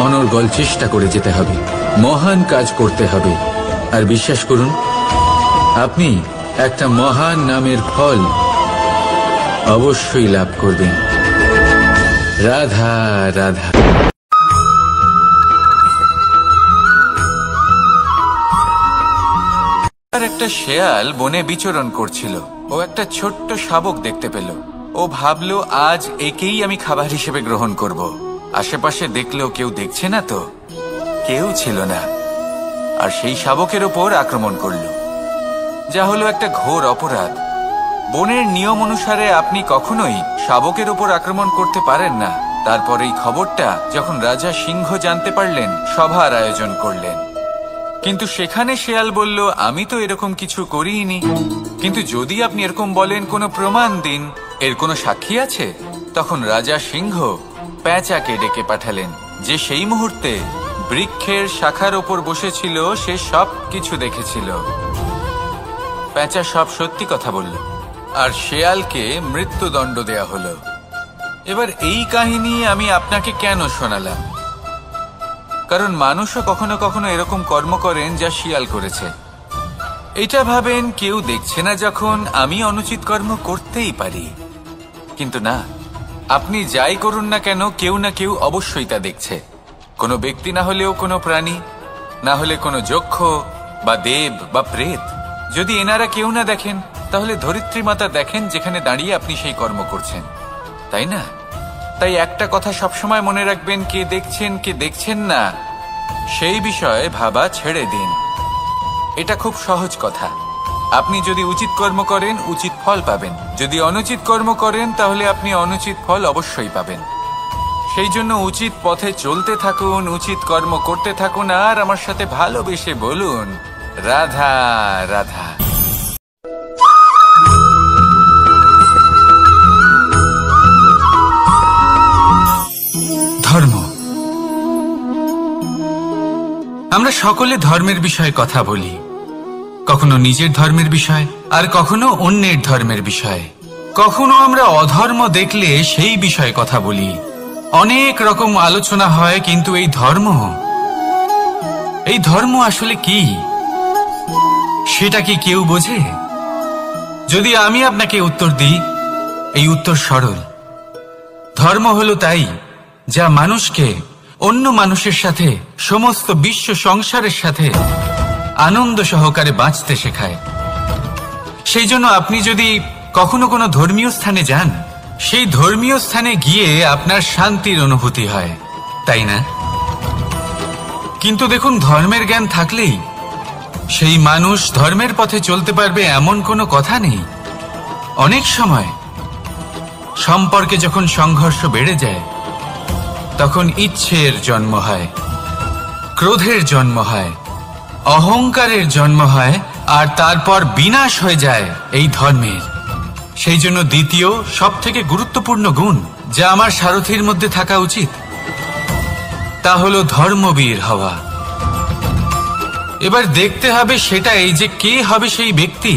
Speaker 3: অনর্গল চেষ্টা করে যেতে হবে, মহান কাজ করতে হবে। আর বিশ্বাস করুন, আপনি একটা মহান নামের ফল অবশ্যই লাভ করবেন। রাধা রাধা।
Speaker 1: একটা শেয়াল বনে বিচরণ করছিল। ও একটা ছোট্ট শাবক দেখতে পেল। ও ভাবলো, আজ একেই আমি খাবার হিসেবে গ্রহণ করব। আশেপাশে দেখলো কেউ দেখছে না তো, কেউ ছিল না, আর সেই শাবকের ওপর আক্রমণ করলো, যা হলো একটা ঘোর অপরাধ। বনের নিয়ম অনুসারে আপনি কখনোই শাবকের ওপর আক্রমণ করতে পারেন না। তারপর এই খবরটা যখন রাজা সিংহ জানতে পারলেন, সভার আয়োজন করলেন। কিন্তু সেখানে শেয়াল বলল, আমি তো এরকম কিছু করিনি। কিন্তু যদি আপনি এরকম বলেন, কোনো প্রমাণ দিন, এর কোনো সাক্ষী আছে? তখন রাজা সিংহ প্যাঁচাকে ডেকে পাঠালেন, যে সেই মুহূর্তে বৃক্ষের শাখার ওপর বসেছিল। সে সব কিছু দেখেছিল। প্যাঁচা সব সত্যি কথা বলল, আর শেয়ালকে মৃত্যুদণ্ড দেয়া হলো। এবার এই কাহিনী আমি আপনাকে কেন শোনালাম? কারণ মানুষও কখনো কখনো এরকম কর্ম করেন যা শিয়াল করেছে। এটা ভাবেন কেউ দেখছে না, যখন আমি অনুচিত কর্ম করতেই পারি। কিন্তু না, আপনি যাই করুন না কেন, কেউ না কেউ অবশ্যই তা দেখছে। কোনো ব্যক্তি না হলেও কোনো প্রাণী, না হলে কোনো যক্ষ বা দেব বা প্রেত। যদি এনারা কেউ না দেখেন, তাহলে ধরিত্রী মাতা দেখেন, যেখানে দাঁড়িয়ে আপনি সেই কর্ম করছেন, তাই না? তাই একটা কথা সবসময় মনে রাখবেন, কে দেখছেন কে দেখছেন না সেই বিষয়ে ভাবা ছেড়ে দিন। এটা খুব সহজ কথা। আপনি যদি উচিত কর্ম করেন, উচিত ফল পাবেন। যদি অনুচিত কর্ম করেন, তাহলে আপনি অনুচিত ফল অবশ্যই পাবেন। সেই জন্য উচিত পথে চলতে থাকুন, উচিত কর্ম করতে থাকুন, আর আমার সাথে ভালোবেসে বলুন, রাধা রাধা।
Speaker 3: ধর্ম। আমরা সকলে ধর্মের বিষয়ে কথা বলি, কখনো নিজের ধর্মের বিষয়, আর কখনো অন্যের ধর্মের বিষয়ে। কখনো আমরা অধর্ম দেখলে সেই বিষয়ে কথা বলি। অনেক রকম আলোচনা হয়, কিন্তু এই ধর্ম আসলে কি, সেটা কি কেউ বোঝে? যদি আমি আপনাকে উত্তর দিই, এই উত্তর সরল। ধর্ম হলো তাই যা মানুষকে অন্য মানুষের সাথে, সমস্ত বিশ্ব সংসারের সাথে আনন্দ সহকারে বাঁচতে শেখায়।
Speaker 1: সেই জন্য আপনি যদি কখনো কোনো ধর্মীয় স্থানে যান, সেই ধর্মীয় স্থানে গিয়ে আপনার শান্তির অনুভূতি হয়, তাই না? কিন্তু দেখুন, ধর্মের জ্ঞান থাকলেই সেই মানুষ ধর্মের পথে চলতে পারবে এমন কোনো কথা নেই। অনেক সময় সম্পর্কে যখন সংঘর্ষ বেড়ে যায়, তখন ইচ্ছের জন্ম হয়, ক্রোধের জন্ম হয়, অহংকারের জন্ম হয়, আর তারপর বিনাশ হয়ে যায় এই ধর্মের। সেই জন্য দ্বিতীয় সবথেকে গুরুত্বপূর্ণ গুণ যা আমার সারথীর মধ্যে থাকা উচিত, তা হলো ধর্মবীর হওয়া। এবার দেখতে হবে সেটা এই যে কে হবে সেই ব্যক্তি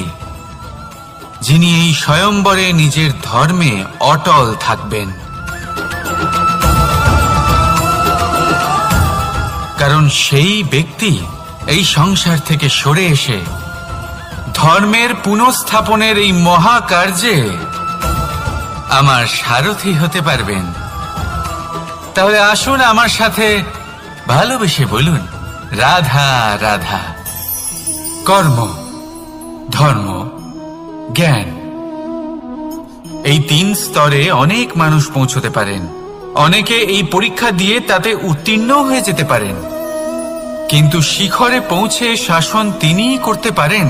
Speaker 1: যিনি এই স্বয়ম্বরে নিজের ধর্মে অটল থাকবেন। কারণ সেই ব্যক্তি এই সংসার থেকে সরে এসে ধর্মের পুনঃস্থাপনের এই মহাকার্যে আমার সারথি হতে পারবেন। তাহলে আসুন আমার সাথে ভালোবেসে বলুন, রাধা রাধা। কর্ম, ধর্ম, জ্ঞান, এই 3 স্তরে অনেক মানুষ পৌঁছতে পারেন। অনেকে এই পরীক্ষা দিয়ে তাতে উত্তীর্ণ হয়ে যেতে পারেন, কিন্তু শিখরে পৌঁছে শাসন তিনিই করতে পারেন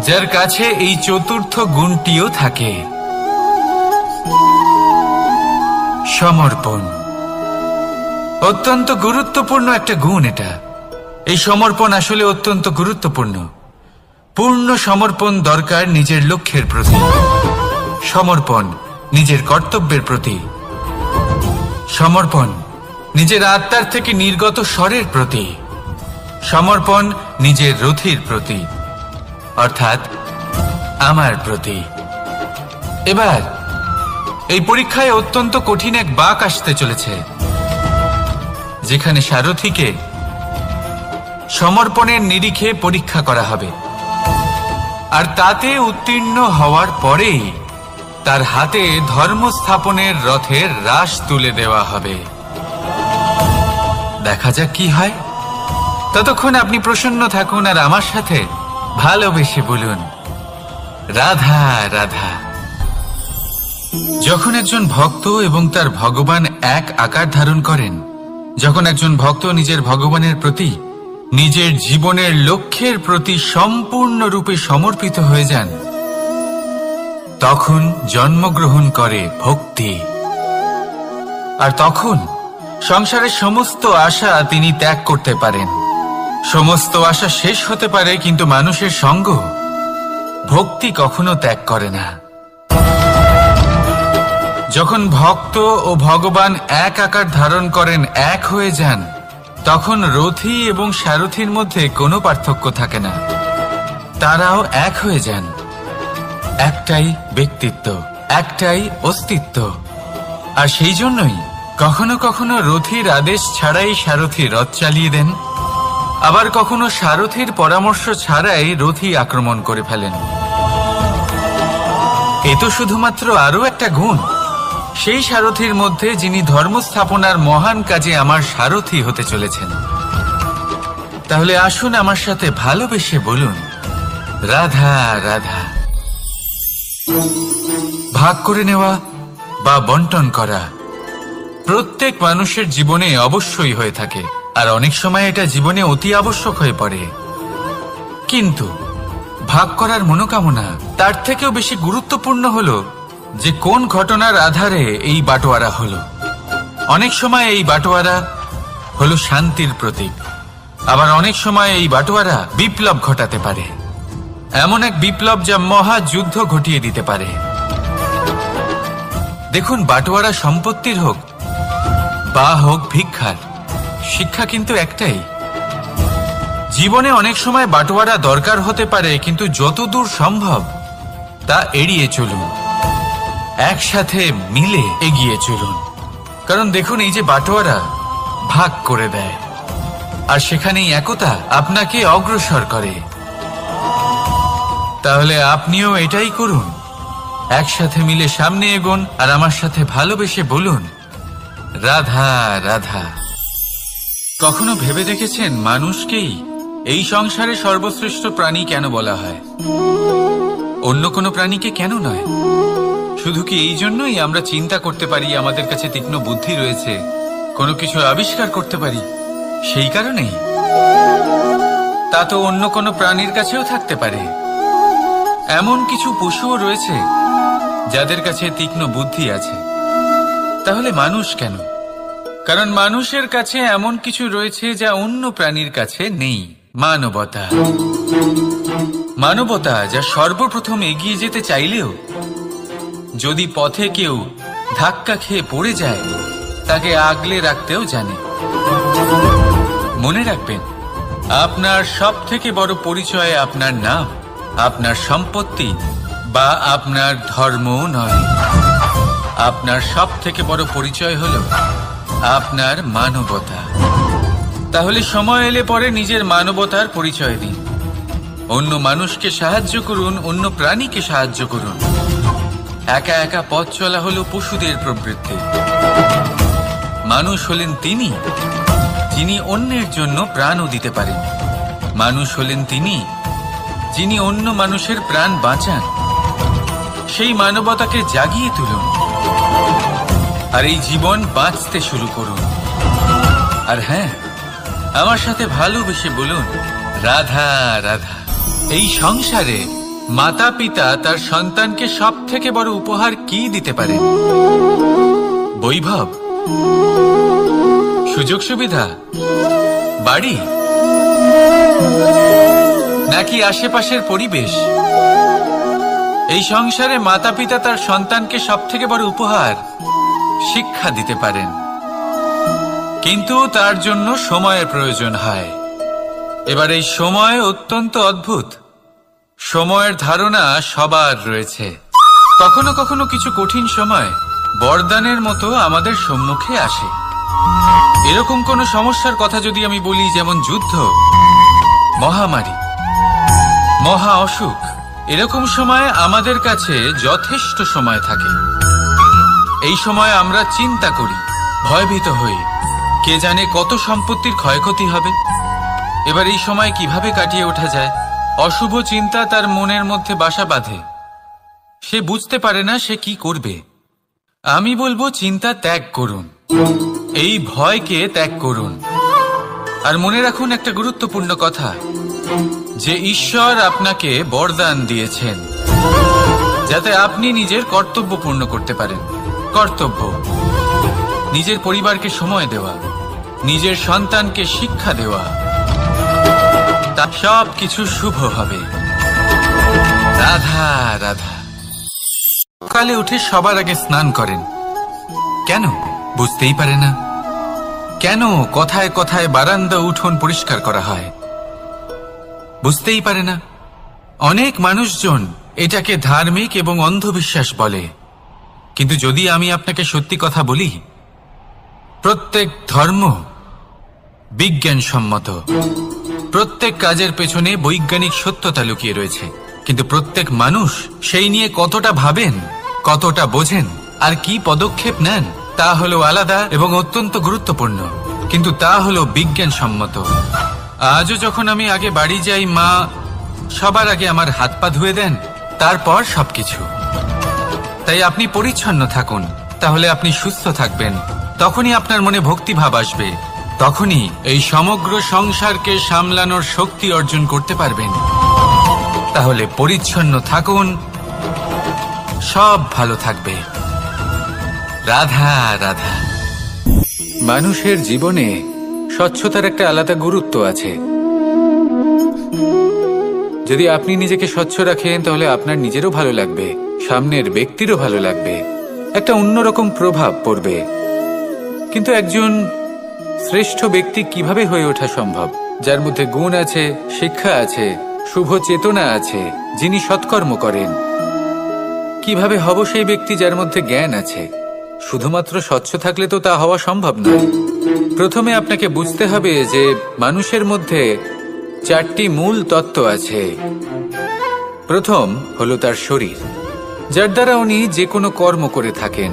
Speaker 1: যার কাছে এই চতুর্থ গুণটিও থাকে, সমর্পণ। অত্যন্ত গুরুত্বপূর্ণ একটা গুণ এটা। এই সমর্পণ আসলে অত্যন্ত গুরুত্বপূর্ণ। পূর্ণ সমর্পণ দরকার নিজের লক্ষ্যের প্রতি, সমর্পণ নিজের কর্তব্যের প্রতি, সমর্পণ নিজের আত্মার থেকে নির্গত স্বরের প্রতি, সমর্পণ নিজের রথির প্রতি, অর্থাৎ আমার প্রতি। এবার এই পরীক্ষায় অত্যন্ত কঠিন এক বাঁক আসতে চলেছে, যেখানে সারথীকে সমর্পণের নিরিখে পরীক্ষা করা হবে, আর তাতে উত্তীর্ণ হওয়ার পরেই তার হাতে ধর্ম স্থাপনের রথের রাশ তুলে দেওয়া হবে। দেখা যাক কি হয়। ততক্ষণ আপনি প্রসন্ন থাকুন আর আমার সাথে ভালোবেসে বলুন, রাধা রাধা। যখন একজন ভক্ত এবং তার ভগবান এক আকার ধারণ করেন, যখন একজন ভক্ত নিজের ভগবানের প্রতি, নিজের জীবনের লক্ষ্যের প্রতি সম্পূর্ণরূপে সমর্পিত হয়ে যান, তখন জন্মগ্রহণ করে ভক্তি। আর তখন সংসারের সমস্ত আশা তিনি ত্যাগ করতে পারেন। সমস্ত আশা শেষ হতে পারে, কিন্তু মানুষের সঙ্গ ভক্তি কখনো ত্যাগ করে না। যখন ভক্ত ও ভগবান এক আকার ধারণ করেন, এক হয়ে যান, তখন রথী এবং সারথীর মধ্যে কোনো পার্থক্য থাকে না। তারাও এক হয়ে যান। একটাই ব্যক্তিত্ব, একটাই অস্তিত্ব। আর সেই জন্যই কখনো কখনো রথীর আদেশ ছাড়াই সারথী রথ চালিয়ে দেন, আবার কখনো সারথীর পরামর্শ ছাড়াই রথী আক্রমণ করে ফেলেন। এ তো শুধুমাত্র আরও একটা গুণ সেই সারথীর মধ্যে যিনি ধর্ম স্থাপনার মহান কাজে আমার সারথী হতে চলেছেন। তাহলে আসুন আমার সাথে ভালোবেসে বলুন, রাধা রাধা। ভাগ করে নেওয়া বা বন্টন করা প্রত্যেক মানুষের জীবনে অবশ্যই হয়ে থাকে, আর অনেক সময় এটা জীবনে অতি আবশ্যক হয়ে পড়ে। কিন্তু ভাগ করার মনোকামনা তার থেকেও বেশি গুরুত্বপূর্ণ হলো যে কোন ঘটনার আধারে এই বাটোয়ারা হলো। অনেক সময় এই বাটোয়ারা হলো শান্তির প্রতীক, আবার অনেক সময় এই বাটোয়ারা বিপ্লব ঘটাতে পারে, এমন এক বিপ্লব যা মহাযুদ্ধ ঘটিয়ে দিতে পারে। দেখুন, বাটোয়ারা সম্পত্তির হোক বা হোক ভিক্ষার, শিক্ষা কিন্তু একটাই। জীবনে অনেক সময় বাটোয়ারা দরকার হতে পারে, কিন্তু যতদূর সম্ভব তা এড়িয়ে চলুন, একসাথে মিলে এগিয়ে চলুন। কারণ দেখুন, এই যে বাটোয়ারা ভাগ করে দেয়, আর সেখানেই একতা আপনাকে অগ্রসর করে। তাহলে আপনিও এটাই করুন, একসাথে মিলে সামনে এগোন, আর আমার সাথে ভালোবেসে বলুন, রাধা রাধা। কখনো ভেবে দেখেছেন মানুষকেই এই সংসারে সর্বশ্রেষ্ঠ প্রাণী কেন বলা হয়? অন্য কোনো প্রাণীকে কেন নয়? শুধু কি এই জন্যই আমরা চিন্তা করতে পারি, আমাদের কাছে তীক্ষ্ণ বুদ্ধি রয়েছে, কোনো কিছু আবিষ্কার করতে পারি, সেই কারণেই? তা তো অন্য কোনো প্রাণীর কাছেও থাকতে পারে। এমন কিছু পশুও রয়েছে যাদের কাছে তীক্ষ্ণ বুদ্ধি আছে। তাহলে মানুষ কেন? কারণ মানুষের কাছে এমন কিছু রয়েছে যা অন্য প্রাণীর কাছে নেই। মানবতা। মানবতা যা সর্বপ্রথম এগিয়ে যেতে চাইলেও যদি পথে কেউ ধাক্কা খেয়ে পড়ে যায়, তাকে আগলে রাখতেও জানে। মনে রাখবেন, আপনার সব থেকে বড় পরিচয় আপনার নাম, আপনার সম্পত্তি বা আপনার ধর্মও নয়। আপনার সব থেকে বড় পরিচয় হল আপনার মানবতা। তাহলে সময় এলে পরে নিজের মানবতার পরিচয় দিন। অন্য মানুষকে সাহায্য করুন, অন্য প্রাণীকে সাহায্য করুন। একা একা পথ চলা হলো পশুদের প্রবৃত্তি। মানুষ হলেন তিনি যিনি অন্যের জন্য প্রাণও দিতে পারেন। মানুষ হলেন তিনি যিনি অন্য মানুষের প্রাণ বাঁচান। সেই মানবতাকে জাগিয়ে তুলুন আর এই জীবন বাঁচতে শুরু করুন। আর হ্যাঁ, আমার সাথে ভালোবেসে বলুন, রাধা রাধা। এই সংসারে মাতা পিতা তার সন্তানকে সব থেকে বড় উপহার কি দিতে পারেন? বৈভব, সুযোগ সুবিধা, বাড়ি, নাকি আশেপাশের পরিবেশ? এই সংসারে মাতা পিতা তার সন্তানকে সব থেকে বড় উপহার শিক্ষা দিতে পারেন, কিন্তু তার জন্য সময়ের প্রয়োজন হয়। এবার এই সময় অত্যন্ত অদ্ভুত। সময়ের ধারণা সবার রয়েছে। কখনো কখনো কিছু কঠিন সময় বরদানের মতো আমাদের সম্মুখে আসে। এরকম কোনো সমস্যার কথা যদি আমি বলি, যেমন যুদ্ধ, মহামারী, মহা অসুখ, এরকম সময় আমাদের কাছে যথেষ্ট সময় থাকে। এই সময় আমরা চিন্তা করি, ভয়ভীত হই, কে জানে কত সম্পত্তির ক্ষয়ক্ষতি হবে। এবার এই সময় কিভাবে কাটিয়ে ওঠা যায়? অশুভ চিন্তা তার মনের মধ্যে বাসা বাঁধে। সে বুঝতে পারে না সে কি করবে। আমি বলবো, চিন্তা ত্যাগ করুন, এই ভয়কে ত্যাগ করুন। আর মনে রাখুন একটা গুরুত্বপূর্ণ কথা, যে ঈশ্বর আপনাকে বরদান দিয়েছেন যাতে আপনি নিজের কর্তব্য পূর্ণ করতে পারেন। কর্তব্য, নিজের পরিবারকে সময় দেওয়া, নিজের সন্তানকে শিক্ষা দেওয়া, তা সব কিছু শুভ হবে। রাধা রাধা। সকালে উঠে সবার আগে স্নান করেন কেন? বুঝতেই পারে না। কেন কথায় কথায় বারান্দা উঠোন পরিষ্কার করা হয়? বুঝতেই পারে না। অনেক মানুষজন এটাকে ধার্মিক এবং অন্ধবিশ্বাস বলে, কিন্তু যদি আমি আপনাকে সত্যি কথা বলি, প্রত্যেক ধর্ম বিজ্ঞানসম্মত। প্রত্যেক কাজের পেছনে বৈজ্ঞানিক সত্যতা লুকিয়ে রয়েছে, কিন্তু প্রত্যেক মানুষ সেই নিয়ে কতটা ভাবেন, কতটা বোঝেন আর কি পদক্ষেপ নেন তা হলো আলাদা এবং অত্যন্ত গুরুত্বপূর্ণ, কিন্তু তা হলো বিজ্ঞানসম্মত। আজও যখন আমি আগে বাড়ি যাই, মা সবার আগে আমার হাত পা ধুয়ে দেন, তারপর সবকিছু। তাই আপনি পরিচ্ছন্ন থাকুন, তাহলে আপনি সুস্থ থাকবেন। তখনই আপনার মনে ভক্তিভাব আসবে, তখনই এই সমগ্র সংসারকে সামলানোর শক্তি অর্জন করতে পারবেন। তাহলে পরিচ্ছন্ন থাকুন, সব ভালো থাকবে। রাধা রাধা।
Speaker 3: মানুষের জীবনে স্বচ্ছতার একটা আলাদা গুরুত্ব আছে। যদি আপনি নিজেকে স্বচ্ছ রাখেন, তাহলে আপনার নিজেরও ভালো লাগবে, সামনের ব্যক্তিরও ভালো লাগবে, একটা অন্যরকম প্রভাব পড়বে। কিন্তু একজন শ্রেষ্ঠ ব্যক্তি কিভাবে হয়ে ওঠা সম্ভব? যার মধ্যে গুণ আছে, শিক্ষা আছে, শুভ চেতনা আছে, যিনি সৎকর্ম করেন। কিভাবে হব সেই ব্যক্তি যার মধ্যে জ্ঞান আছে? শুধুমাত্র স্বচ্ছ থাকলে তো তা হওয়া সম্ভব নয়। প্রথমে আপনাকে বুঝতে হবে যে মানুষের মধ্যে 4টি মূল তত্ত্ব আছে। প্রথম হলো তার শরীর, যার দ্বারা উনি যে কোনো কর্ম করে থাকেন।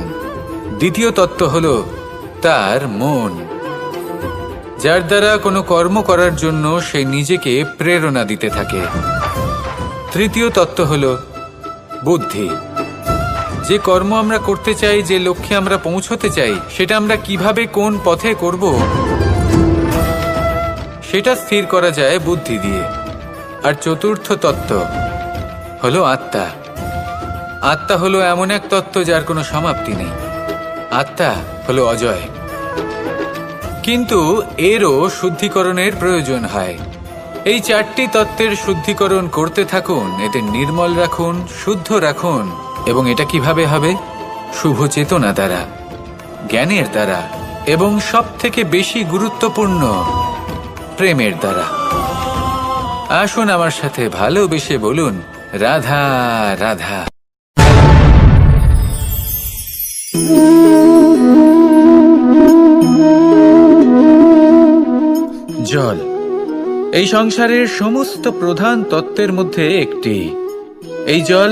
Speaker 3: দ্বিতীয় তত্ত্ব হলো তার মন, যার দ্বারা কোনো কর্ম করার জন্য সে নিজেকে প্রেরণা দিতে থাকে। তৃতীয় তত্ত্ব হলো বুদ্ধি। যে কর্ম আমরা করতে চাই, যে লক্ষ্যে আমরা পৌঁছতে চাই, সেটা আমরা কিভাবে কোন পথে করব সেটা স্থির করা যায় বুদ্ধি দিয়ে। আর চতুর্থ তত্ত্ব হলো আত্মা। আত্মা হলো এমন এক তত্ত্ব যার কোনো সমাপ্তি নেই। আত্মা হলো অজয়, কিন্তু এরও শুদ্ধিকরণের প্রয়োজন হয়। এই চারটি তত্ত্বের শুদ্ধিকরণ করতে থাকুন, এতে নির্মল রাখুন, শুদ্ধ রাখুন। এবং এটা কিভাবে হবে? শুভ চেতনা দ্বারা, জ্ঞানের দ্বারা, এবং সব থেকে বেশি গুরুত্বপূর্ণ প্রেমের দ্বারা। আসুন আমার সাথে ভালোবেসে বলুন, রাধা রাধা। জল এই সংসারের সমস্ত প্রধান তত্ত্বের মধ্যে একটি। এই জল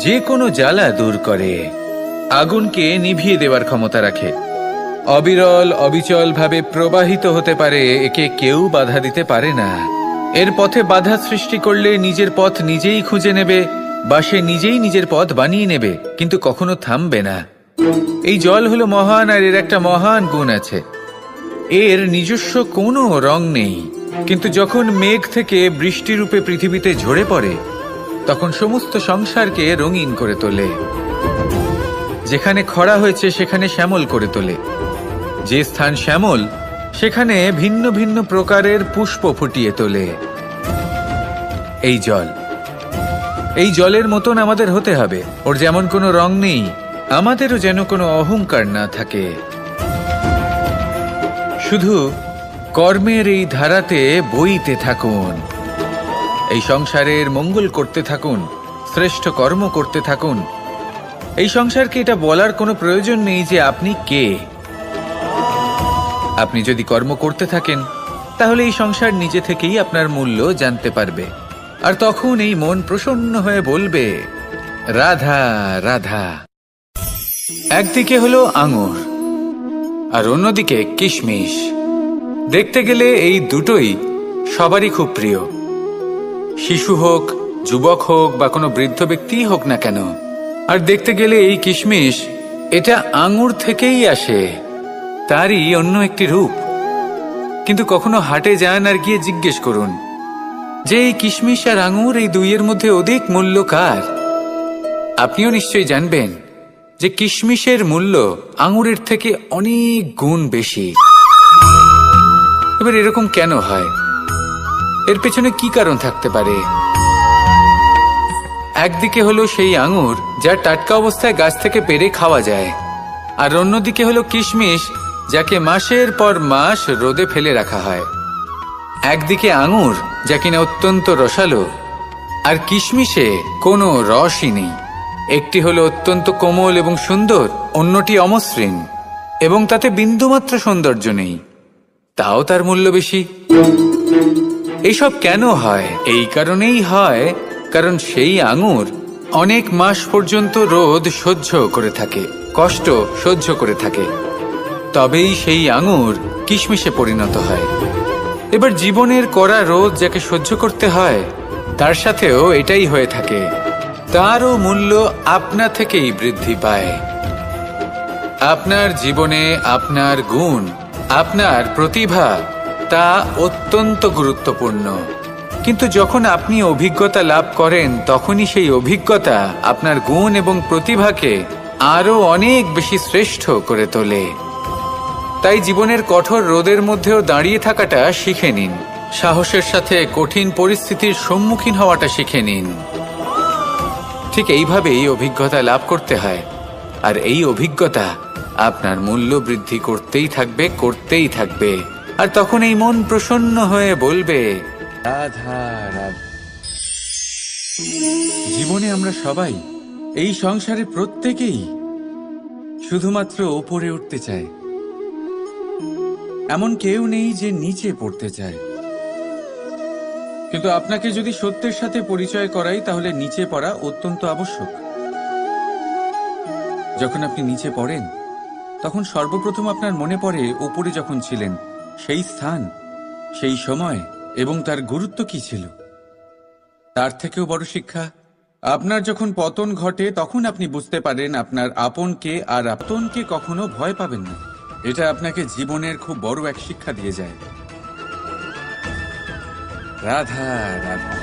Speaker 3: যে কোনো জ্বালা দূর করে, আগুনকে নিভিয়ে দেওয়ার ক্ষমতা রাখে, অবিরল অবিচল ভাবে প্রবাহিত হতে পারে, একে কেউ বাধা দিতে পারে না। এর পথে বাধা সৃষ্টি করলে নিজের পথ নিজেই খুঁজে নেবে, বা সে নিজেই নিজের পথ বানিয়ে নেবে, কিন্তু কখনো থামবে না। এই জল হলো মহান, আর এর একটা মহান গুণ আছে, এর নিজস্ব কোনো রং নেই। কিন্তু যখন মেঘ থেকে বৃষ্টিরূপে পৃথিবীতে ঝরে পড়ে, তখন সমস্ত সংসারকে রঙিন করে তোলে। যেখানে খরা হয়েছে সেখানে শ্যামল করে তোলে, যে স্থান শ্যামল সেখানে ভিন্ন ভিন্ন প্রকারের পুষ্প ফুটিয়ে তোলে। এই জলের মতন আমাদের হতে হবে। ওর যেমন কোনো রং নেই, আমাদেরও যেন কোনো অহংকার না থাকে। শুধু কর্মের এই ধারাতে বইতে থাকুন, এই সংসারের মঙ্গল করতে থাকুন, শ্রেষ্ঠ কর্ম করতে থাকুন। এই সংসারকে এটা বলার কোনো প্রয়োজন নেই যে আপনি কে। আপনি যদি কর্ম করতে থাকেন, তাহলে এই সংসার নিজে থেকেই আপনার মূল্য জানতে পারবে। আর তখন এই মন প্রসন্ন হয়ে বলবে, রাধা রাধা। একদিকে হলো আঙুর, আর অন্যদিকে কিশমিশ। দেখতে গেলে এই দুটোই সবারই খুব প্রিয়, শিশু হোক, যুবক হোক, বা কোনো বৃদ্ধ ব্যক্তিই হোক না কেন। আর দেখতে গেলে এই কিশমিশ, এটা আঙুর থেকেই আসে, তারই অন্য একটি রূপ। কিন্তু কখনো হাটে যান আর গিয়ে জিজ্ঞেস করুন যে এই কিশমিশ আর আঙুর, এই দুইয়ের মধ্যে অধিক মূল্য কার? আপনিও নিশ্চয়ই জানবেন যে কিশমিশের মূল্য আঙুরের থেকে অনেক গুণ বেশি। এবার এরকম কেন হয়? এর পেছনে কি কারণ থাকতে পারে? একদিকে হলো সেই আঙুর যা টাটকা অবস্থায় গাছ থেকে পেড়ে খাওয়া যায়, আর অন্যদিকে হলো কিশমিশ যাকে মাসের পর মাস রোদে ফেলে রাখা হয়। একদিকে আঙুর যা কিনা অত্যন্ত রসালো, আর কিশমিশে কোনো রসই নেই। একটি হলো অত্যন্ত কোমল এবং সুন্দর, অন্যটি অমসৃণ এবং তাতে বিন্দুমাত্র সৌন্দর্য নেই, তাও তার মূল্য বেশি। এইসব কেন হয়? এই কারণেই হয় কারণ সেই আঙুর অনেক মাস পর্যন্ত রোদ সহ্য করে থাকে, কষ্ট সহ্য করে থাকে, তবেই সেই আঙুর কিশমিশে পরিণত হয়। এবার জীবনের কড়া রোদ যাকে সহ্য করতে হয়, তার সাথেও এটাই হয়ে থাকে, তারও মূল্য আপনা থেকেই বৃদ্ধি পায়। আপনার জীবনে আপনার গুণ, আপনার প্রতিভা, তা অত্যন্ত গুরুত্বপূর্ণ। কিন্তু যখন আপনি অভিজ্ঞতা লাভ করেন, তখনই সেই অভিজ্ঞতা আপনার গুণ এবং প্রতিভাকে আরো অনেক বেশি শ্রেষ্ঠ করে তোলে। তাই জীবনের কঠোর রোদের মধ্যেও দাঁড়িয়ে থাকাটা শিখে নিন, সাহসের সাথে কঠিন পরিস্থিতির সম্মুখীন হওয়াটা শিখে নিন। ঠিক এইভাবেই অভিজ্ঞতা লাভ করতে হয়, আর এই অভিজ্ঞতা আপনার মূল্য বৃদ্ধি করতেই থাকবে, করতেই থাকবে। আর তখন এই মন প্রসন্ন হয়ে বলবে, রাধা রাধা। জীবনে আমরা সবাই, এই সংসারে প্রত্যেকেই শুধুমাত্র ওপরে উঠতে চায়, এমন কেউ নেই যে নিচে পড়তে চায়। কিন্তু আপনাকে যদি সত্যের সাথে পরিচয় করাই, তাহলে নিচে পড়া অত্যন্ত আবশ্যক। যখন আপনি নিচে পড়েন, তখন সর্বপ্রথম আপনার মনে পড়ে ওপরে যখন ছিলেন, সেই স্থান, সেই সময় এবং তার গুরুত্ব কি ছিল। তার থেকেও বড় শিক্ষা আপনার যখন পতন ঘটে তখন আপনি বুঝতে পারেন আপনার আপনকে, আর আপনকে কখনো ভয় পাবেন না। এটা আপনাকে জীবনের খুব বড় এক শিক্ষা দিয়ে যায়। রাধা রাধা।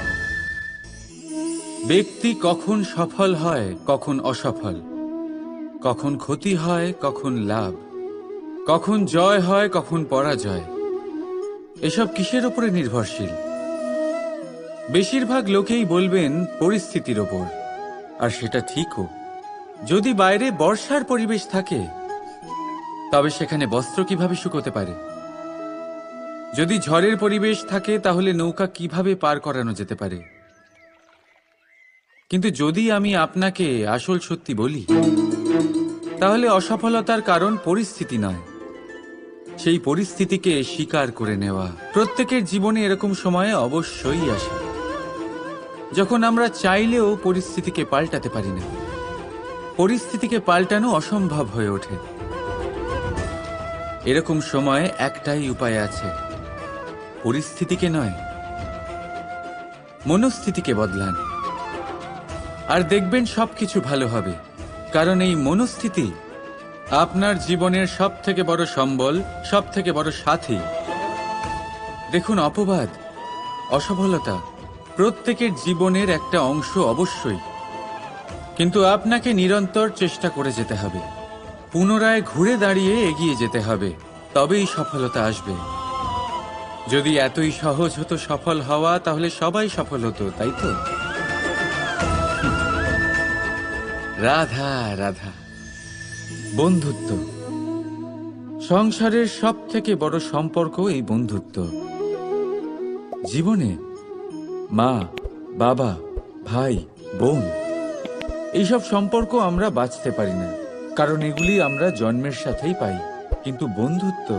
Speaker 3: ব্যক্তি কখন সফল হয়, কখন অসফল, কখন ক্ষতি হয়, কখন লাভ, কখন জয় হয়, কখন পরাজয়, এসব কিসের উপরে নির্ভরশীল? বেশিরভাগ লোকেই বলবেন পরিস্থিতির ওপর, আর সেটা ঠিকও। যদি বাইরে বর্ষার পরিবেশ থাকে তবে সেখানে বস্ত্র কিভাবে শুকোতে পারে? যদি ঝড়ের পরিবেশ থাকে তাহলে নৌকা কিভাবে পার করানো যেতে পারে? কিন্তু যদি আমি আপনাকে আসল সত্যি বলি, তাহলে অসফলতার কারণ পরিস্থিতি নয়, সেই পরিস্থিতিকে স্বীকার করে নেওয়া। প্রত্যেকের জীবনে এরকম সময়ে অবশ্যই আসে যখন আমরা চাইলেও পরিস্থিতিকে পাল্টাতে পারি না। পরিস্থিতিকে পাল্টানো অসম্ভব হয়ে ওঠে। এরকম সময়ে একটাই উপায় আছে, পরিস্থিতিকে নয়, মনস্থিতিকে বদলান, আর দেখবেন সবকিছু ভালো হবে। কারণ এই মনস্থিতি আপনার জীবনের সব থেকে বড় সম্বল, সব থেকে বড় সাথী। দেখুন, অপবাদ, অসফলতা প্রত্যেকের জীবনের একটা অংশ অবশ্যই, কিন্তু আপনাকে নিরন্তর চেষ্টা করে যেতে হবে, পুনরায় ঘুরে দাঁড়িয়ে এগিয়ে যেতে হবে, তবেই সফলতা আসবে। যদি এতই সহজ হতো সফল হওয়া, তাহলে সবাই সফল হতো, তাই তো? রাধা রাধা। বন্ধুত্ব, সংসারের সব থেকে বড় সম্পর্ক এই বন্ধুত্ব। জীবনে মা, বাবা, ভাই, বোন, এইসব সম্পর্ক আমরা বাঁচতে পারি না, কারণ এগুলি আমরা জন্মের সাথেই পাই। কিন্তু বন্ধুত্ব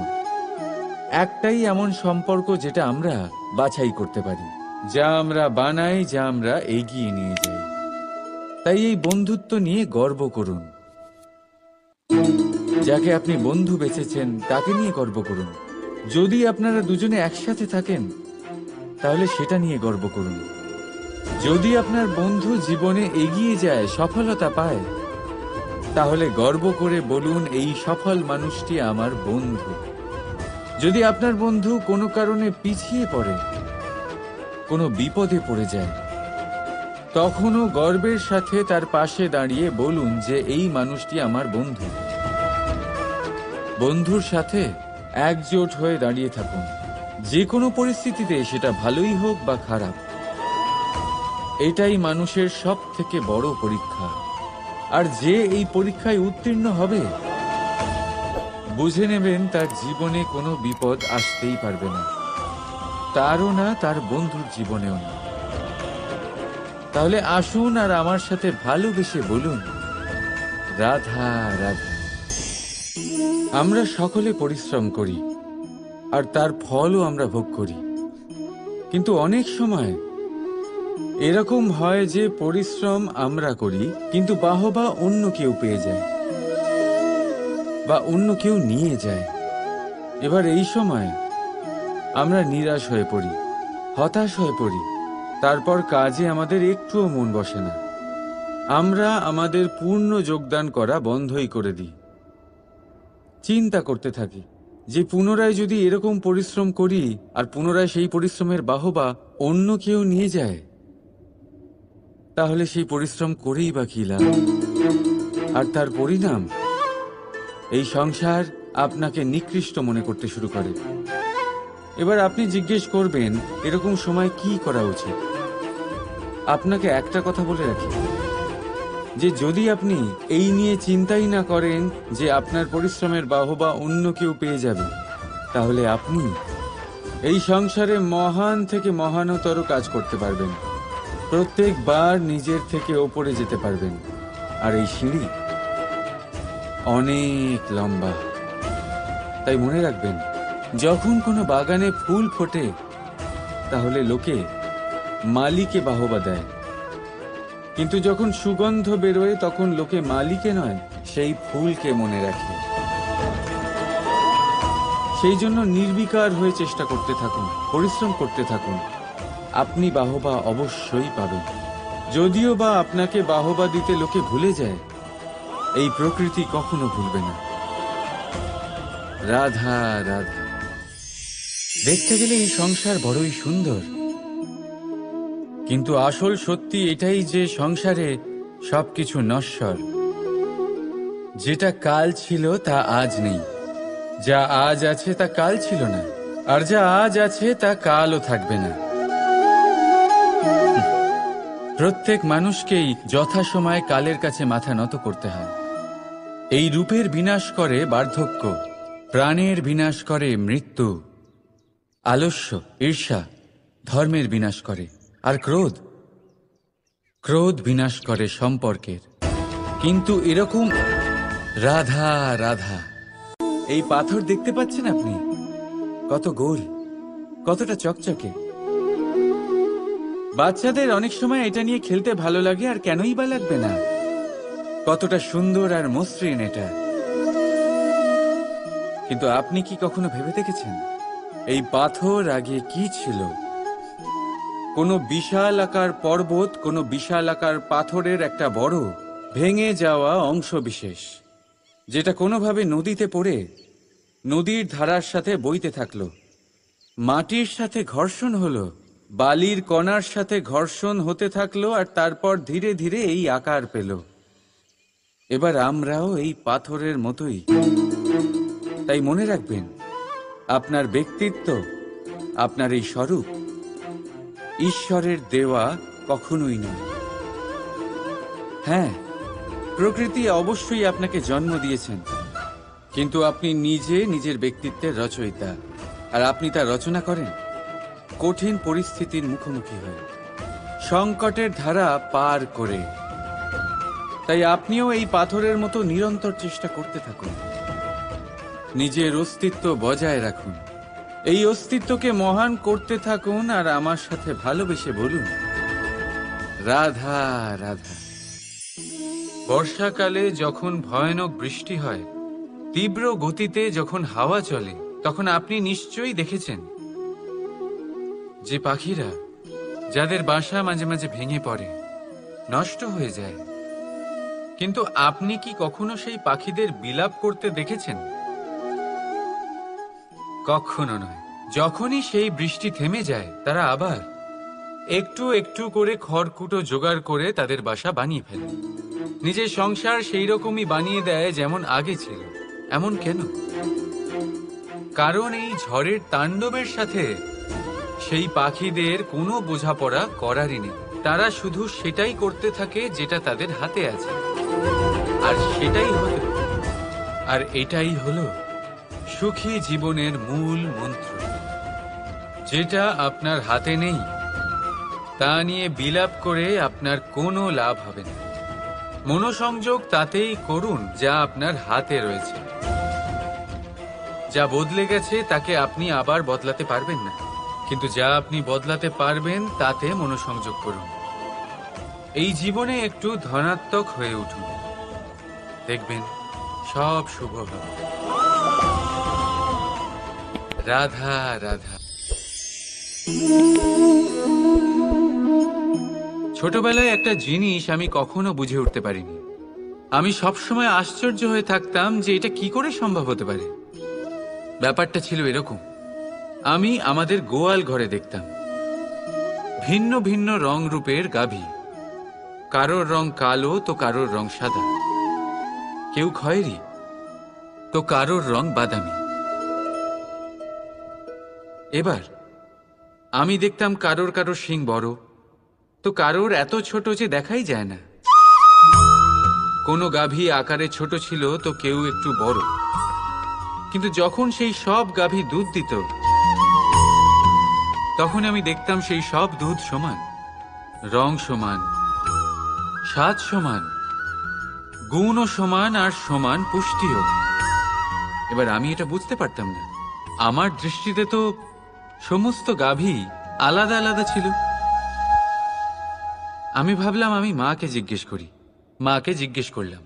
Speaker 3: একটাই এমন সম্পর্ক যেটা আমরা বাছাই করতে পারি, যা আমরা বানাই, যা আমরা এগিয়ে নিয়ে যাই। তাই এই বন্ধুত্ব নিয়ে গর্ব করুন। যাকে আপনি বন্ধু বেছেছেন তাকে নিয়ে গর্ব করুন। যদি আপনারা দুজনে একসাথে থাকেন তাহলে সেটা নিয়ে গর্ব করুন। যদি আপনার বন্ধু জীবনে এগিয়ে যায়, সফলতা পায়, তাহলে গর্ব করে বলুন, এই সফল মানুষটি আমার বন্ধু। যদি আপনার বন্ধু কোনো কারণে পিছিয়ে পড়ে, কোনো বিপদে পড়ে যায়, তখনও গর্বের সাথে তার পাশে দাঁড়িয়ে বলুন যে এই মানুষটি আমার বন্ধু। বন্ধুর সাথে একজোট হয়ে দাঁড়িয়ে থাকুন, যে কোনো পরিস্থিতিতে, সেটা ভালোই হোক বা খারাপ। এটাই মানুষের সব থেকে বড় পরীক্ষা। আর যে এই পরীক্ষায় উত্তীর্ণ হবে, বুঝে নেবেন তার জীবনে কোনো বিপদ আসতেই পারবে না, তারও না, তার বন্ধুর জীবনেও না। তাহলে আসুন আর আমার সাথে ভালোবেসে বলুন, রাধা রাধা। আমরা সকলে পরিশ্রম করি, আর তার ফলও আমরা ভোগ করি। কিন্তু অনেক সময় এরকম হয় যে পরিশ্রম আমরা করি, কিন্তু বাহবা অন্য কেউ পেয়ে যায় বা অন্য কেউ নিয়ে যায়। এবার এই সময় আমরা নিরাশ হয়ে পড়ি, হতাশ হয়ে পড়ি, তারপর কাজে আমাদের একটুও মন বসে না। আমরা আমাদের পূর্ণ যোগদান করা বন্ধই করে দিই। চিন্তা করতে থাকি যে পুনরায় যদি এরকম পরিশ্রম করি আর পুনরায় সেই পরিশ্রমের বাহবা অন্য কেউ নিয়ে যায়, তাহলে সেই পরিশ্রম করেই বা কি লাভ? আর তার পরিণাম, এই সংসার আপনাকে নিকৃষ্ট মনে করতে শুরু করে। এবার আপনি জিজ্ঞেস করবেন, এরকম সময় কি করা উচিত? আপনাকে একটা কথা বলে রাখি, যে যদি আপনি এই নিয়ে চিন্তাই না করেন যে আপনার পরিশ্রমের বাহবা অন্য কেউ পেয়ে যাবে, তাহলে আপনি এই সংসারে মহান থেকে মহানতর কাজ করতে পারবেন। প্রত্যেকবার নিজের থেকে ওপরে যেতে পারবেন। আর এই সিঁড়ি অনেক লম্বা। তাই মনে রাখবেন, যখন কোনো বাগানে ফুল ফোটে, তাহলে লোকে মালিকে বাহবা দেয়, কিন্তু যখন সুগন্ধ বেরোয় তখন লোকে মালিকে নয়, সেই ফুলকে মনে রাখে। সেই জন্য নির্বিকার হয়ে চেষ্টা করতে থাকুন, পরিশ্রম করতে থাকুন, আপনি বাহবা অবশ্যই পাবেন। যদিও বা আপনাকে বাহবা দিতে লোকে ভুলে যায়, এই প্রকৃতি কখনো ভুলবে না। রাধা রাধা। দেখতে গেলে এই সংসার বড়ই সুন্দর, কিন্তু আসল সত্যি এটাই যে সংসারে সবকিছু নশ্বর। যেটা কাল ছিল তা আজ নেই, যা আজ আছে তা কাল ছিল না, আর যা আজ আছে তা কালও থাকবে না। প্রত্যেক মানুষকেই যথাসময়ে কালের কাছে মাথা নত করতে হয়। এই রূপের বিনাশ করে বার্ধক্য, প্রাণের বিনাশ করে মৃত্যু, আলস্য, ঈর্ষা ধর্মের বিনাশ করে, আর ক্রোধ বিনাশ করে সম্পর্কের। কিন্তু এরকম রাধা রাধা, এই পাথর দেখতে পাচ্ছেন আপনি? কত গোল, কতটা চকচকে। বাচ্চাদের অনেক সময় এটা নিয়ে খেলতে ভালো লাগে, আর কেনই বা লাগবে না? কতটা সুন্দর আর মসৃণ এটা। কিন্তু আপনি কি কখনো ভেবে দেখেছেন এই পাথর আগে কি ছিল? কোনো বিশাল আকার পর্বত, কোনো বিশাল আকার পাথরের একটা বড় ভেঙে যাওয়া অংশ বিশেষ, যেটা কোনোভাবে নদীতে পড়ে নদীর ধারার সাথে বইতে থাকলো। মাটির সাথে ঘর্ষণ হলো, বালির কণার সাথে ঘর্ষণ হতে থাকলো, আর তারপর ধীরে ধীরে এই আকার পেল। এবার আমরাও এই পাথরের মতোই। তাই মনে রাখবেন, আপনার ব্যক্তিত্ব, আপনার এই স্বরূপ ঈশ্বরের দেওয়া কখনোই নয়। হ্যাঁ, প্রকৃতি অবশ্যই আপনাকে জন্ম দিয়েছেন, কিন্তু আপনি নিজে নিজের ব্যক্তিত্বের রচয়িতা, আর আপনি তা রচনা করেন কঠিন পরিস্থিতির মুখোমুখি হয়ে, সংকটের ধারা পার করে। তাই আপনিও এই পাথরের মতো নিরন্তর চেষ্টা করতে থাকুন, নিজের অস্তিত্ব বজায় রাখুন, এই অস্তিত্বকে মহান করতে থাকুন, আর আমার সাথে ভালোবেসে বলুন রাধা রাধা। বর্ষাকালে যখন ভয়ানক বৃষ্টি হয়, তীব্র গতিতে যখন হাওয়া চলে, তখন আপনি নিশ্চয়ই দেখেছেন যে পাখিরা, যাদের বাসা মাঝে মাঝে ভেঙে পড়ে, নষ্ট হয়ে যায়। কিন্তু আপনি কি কখনো সেই পাখিদের বিলাপ করতে দেখেছেন? কখনো নয়। যখনই সেই বৃষ্টি থেমে যায়, তারা আবার একটু একটু করে খড়কুটো জোগাড় করে তাদের বাসা বানিয়ে ফেলে। নিজের সংসার সেই রকমই বানিয়ে দেয় যেমন আগে ছিল। এমন কেন? কারণ এই ঝড়ের তাণ্ডবের সাথে সেই পাখিদের কোনো বোঝাপড়া করারই নেই। তারা শুধু সেটাই করতে থাকে যেটা তাদের হাতে আছে, আর এটাই হলো সুখী জীবনের মূল মন্ত্র। যেটা আপনার হাতে নেই তা নিয়ে বিলাপ করে আপনার কোনো লাভ হবে না। মনোসংযোগ তাতেই করুন যা আপনার হাতে রয়েছে। যা বদলে গেছে তাকে আপনি আবার বদলাতে পারবেন না, কিন্তু যা আপনি বদলাতে পারবেন তাতে মনোসংযোগ করুন। এই জীবনে একটু ধনাত্মক হয়ে উঠুন, দেখবেন সব শুভ হবে। রাধা রাধা। ছোটবেলায় একটা জিনিস আমি কখনো বুঝে উঠতে পারিনি। আমি সবসময় আশ্চর্য হয়ে থাকতাম যে এটা কি করে সম্ভব হতে পারে। ব্যাপারটা ছিল এরকম, আমি আমাদের গোয়াল ঘরে দেখতাম ভিন্ন ভিন্ন রং রূপের গাভী। কারোর রং কালো তো কারোর রং সাদা, কেউ খয়েরি তো কারোর রং বাদামি। এবার আমি দেখতাম কারোর কারোর শিং বড় তো কারোর এত ছোট যে দেখাই যায় না। কোনো গাভী আকারে ছোট ছিল তো কেউ একটু বড়। কিন্তু যখন সেই সব গাভী দুধ দিত, তখন আমি দেখতাম সেই সব দুধ সমান, রং সমান, স্বাদ সমান, গুণও সমান, আর সমান পুষ্টিও। এবার আমি এটা বুঝতে পারতাম না। আমার দৃষ্টিতে তো সমস্ত গাভী আলাদা আলাদা ছিল। আমি ভাবলাম আমি মাকে জিজ্ঞেস করি। মাকে জিজ্ঞেস করলাম।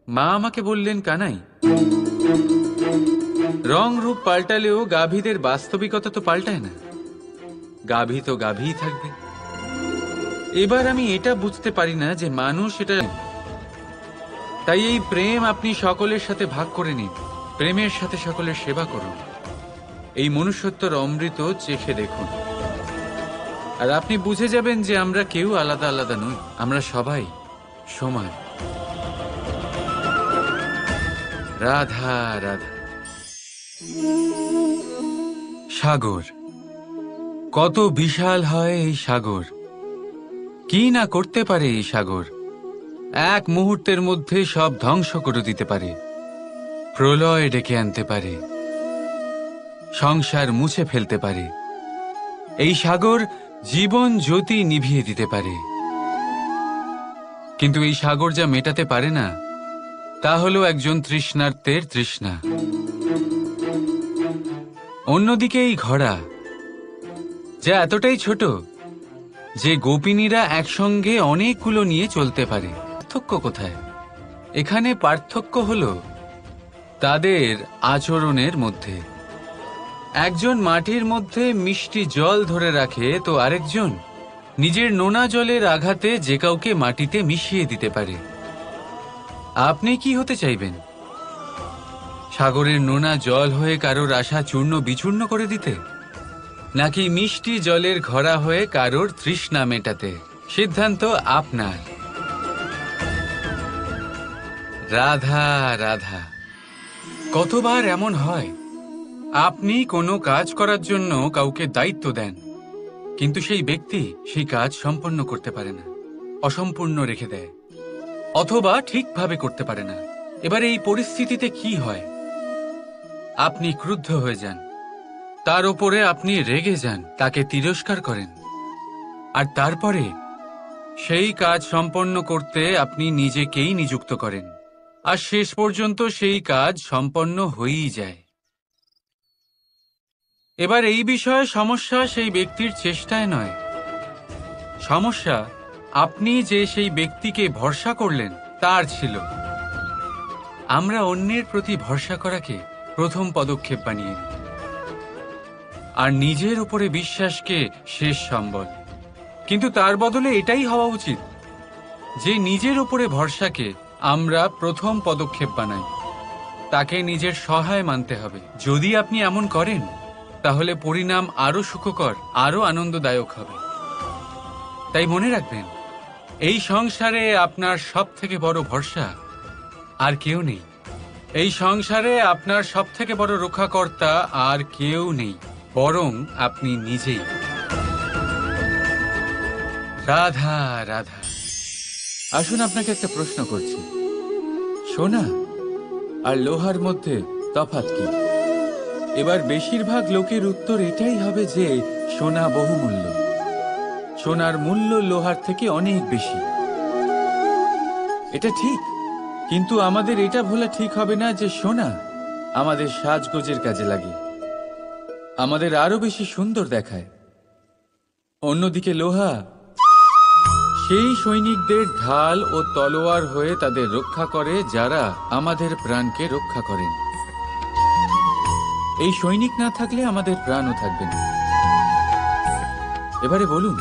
Speaker 3: মা আমাকে বললেন, কানাই, রং রূপ পাল্টালেও গাভীদের বাস্তবিকতা তো পাল্টায় না। গাভী তো গাভীই থাকবে। এবার আমি এটা বুঝতে পারি না যে মানুষ এটা, তাই এই প্রেম আপনি সকলের সাথে ভাগ করে নিন, প্রেমের সাথে সকলের সেবা করুন, এই মনুষ্যত্বর অমৃত চেখে দেখুন, আর আপনি বুঝে যাবেন যে আমরা কেউ আলাদা আলাদা নই, আমরা সবাই সমান। রাধা রাধা। সাগর, কত বিশাল হয় এই সাগর, কি না করতে পারে এই সাগর। এক মুহূর্তের মধ্যে সব ধ্বংস করে দিতে পারে, প্রলয় ডেকে আনতে পারে, সংসার মুছে ফেলতে পারে। এই সাগর জীবন জ্যোতি নিভিয়ে দিতে পারে, কিন্তু এই সাগর যা মেটাতে পারে না তা হলো একজন তৃষ্ণার্তের তৃষ্ণা। অন্যদিকে এই ঘোড়া, যা এতটাই ছোট যে গোপিনীরা একসঙ্গে অনেকগুলো নিয়ে চলতে পারে। পার্থক্য কোথায়? এখানে পার্থক্য হলো তাদের আচরণের মধ্যে। একজন মাটির মধ্যে মিষ্টি জল ধরে রাখে, তো আরেকজন নিজের নোনা জলের আঘাতে যে কাউকে মাটিতে মিশিয়ে দিতে পারে। আপনি কি হতে চাইবেন? সাগরের নোনা জল হয়ে কারোর আশা চূর্ণ বিচূর্ণ করে দিতে, নাকি মিষ্টি জলের ঘোড়া হয়ে কারোর তৃষ্ণা মেটাতে? সিদ্ধান্ত আপনার। রাধা রাধা। কতবার এমন হয় আপনি কোনো কাজ করার জন্য কাউকে দায়িত্ব দেন, কিন্তু সেই ব্যক্তি সেই কাজ সম্পন্ন করতে পারে না, অসম্পূর্ণ রেখে দেয়, অথবা ঠিকভাবে করতে পারে না। এবার এই পরিস্থিতিতে কি হয়? আপনি ক্রুদ্ধ হয়ে যান, তার উপরে আপনি রেগে যান, তাকে তিরস্কার করেন, আর তারপরে সেই কাজ সম্পন্ন করতে আপনি নিজেকেই নিযুক্ত করেন, আর শেষ পর্যন্ত সেই কাজ সম্পন্ন হয়েই যায়। এবার এই বিষয়ে সমস্যা সেই ব্যক্তির চেষ্টায় নয়, সমস্যা আপনি যে সেই ব্যক্তিকে ভরসা করলেন তার ছিল। আমরা অন্যের প্রতি ভরসা করাকে প্রথম পদক্ষেপ বানিয়ে নিই, আর নিজের উপরে বিশ্বাসকে শেষ সম্বল। কিন্তু তার বদলে এটাই হওয়া উচিত যে নিজের উপরে ভরসাকে আমরা প্রথম পদক্ষেপ বানাই, তাকে নিজের সহায় মানতে হবে। যদি আপনি এমন করেন তাহলে পরিণাম আরো সুখকর, আরো আনন্দদায়ক হবে। তাই মনে রাখবেন, এই সংসারে আপনার সব থেকে বড় ভরসা আর কেউ নেই। এই সংসারে আপনার সব থেকে বড় রক্ষাকর্তা আর কেউ নেই, বরং আপনি নিজেই। রাধা রাধা। আসুন আপনাকে একটা প্রশ্ন করছি, সোনা আর লোহার মধ্যে তফাৎ কি? এবার বেশিরভাগ লোকের উত্তর এটাই হবে যে সোনা বহুমূল্য, সোনার মূল্য লোহার থেকে অনেক বেশি। এটা ঠিক, কিন্তু আমাদের এটা ভোলা ঠিক হবে না যে সোনা আমাদের সাজগোজের কাজে লাগে, আমাদের আরো বেশি সুন্দর দেখায়। অন্যদিকে লোহা সেই সৈনিকদের ঢাল ও তলোয়ার হয়ে তাদের রক্ষা করে যারা আমাদের প্রাণকে রক্ষা করেন। এই সৈনিক না থাকলে আমাদের প্রাণও থাকবে না। এবারে বলুন,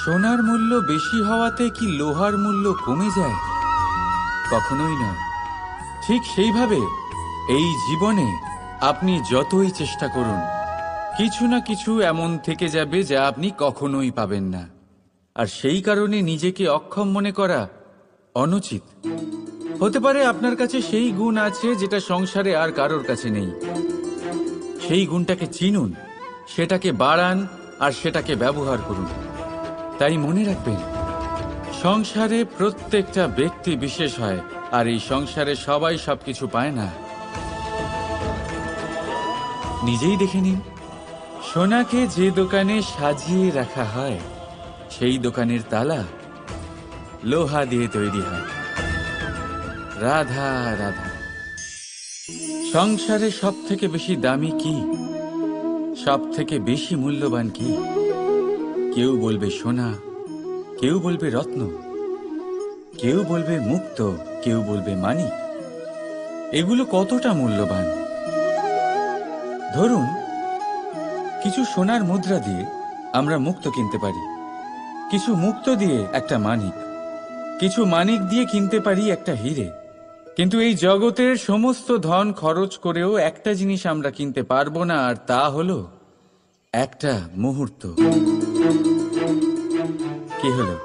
Speaker 3: সোনার মূল্য বেশি হওয়াতে কি লোহার মূল্য কমে যায়? কখনোই নয়। ঠিক সেইভাবে এই জীবনে আপনি যতই চেষ্টা করুন, কিছু না কিছু এমন থেকে যাবে যা আপনি কখনোই পাবেন না, আর সেই কারণে নিজেকে অক্ষম মনে করা অনুচিত। হতে পারে আপনার কাছে সেই গুণ আছে যেটা সংসারে আর কারোর কাছে নেই। সেই গুণটাকে চিনুন, সেটাকে বাড়ান, আর সেটাকে ব্যবহার করুন। তাই মনে রাখবেন, সংসারে প্রত্যেকটা ব্যক্তি বিশেষ হয়, আর এই সংসারে সবাই সবকিছু পায় না। নিজেই দেখে নিন, সোনাকে যে দোকানে সাজিয়ে রাখা হয় সেই দোকানের তালা লোহা দিয়ে তৈরি হয়। রাধা রাধা। সংসারে সব থেকে বেশি দামি কি, সব থেকে বেশি মূল্যবান কি? কেউ বলবে সোনা, কেউ বলবে রত্ন, কেউ বলবে মুক্ত, কেউ বলবে মানিক। এগুলো কতটা মূল্যবান? ধরুন, কিছু সোনার মুদ্রা দিয়ে আমরা মুক্ত কিনতে পারি, কিছু মুক্ত দিয়ে একটা মানিক, কিছু মানিক দিয়ে কিনতে পারি একটা হিরে। কিন্তু এই জগতের সমস্ত ধন খরচ করেও একটা জিনিস আমরা কিনতে পারবো না, আর তা হলো একটা মুহূর্ত। কি হলো,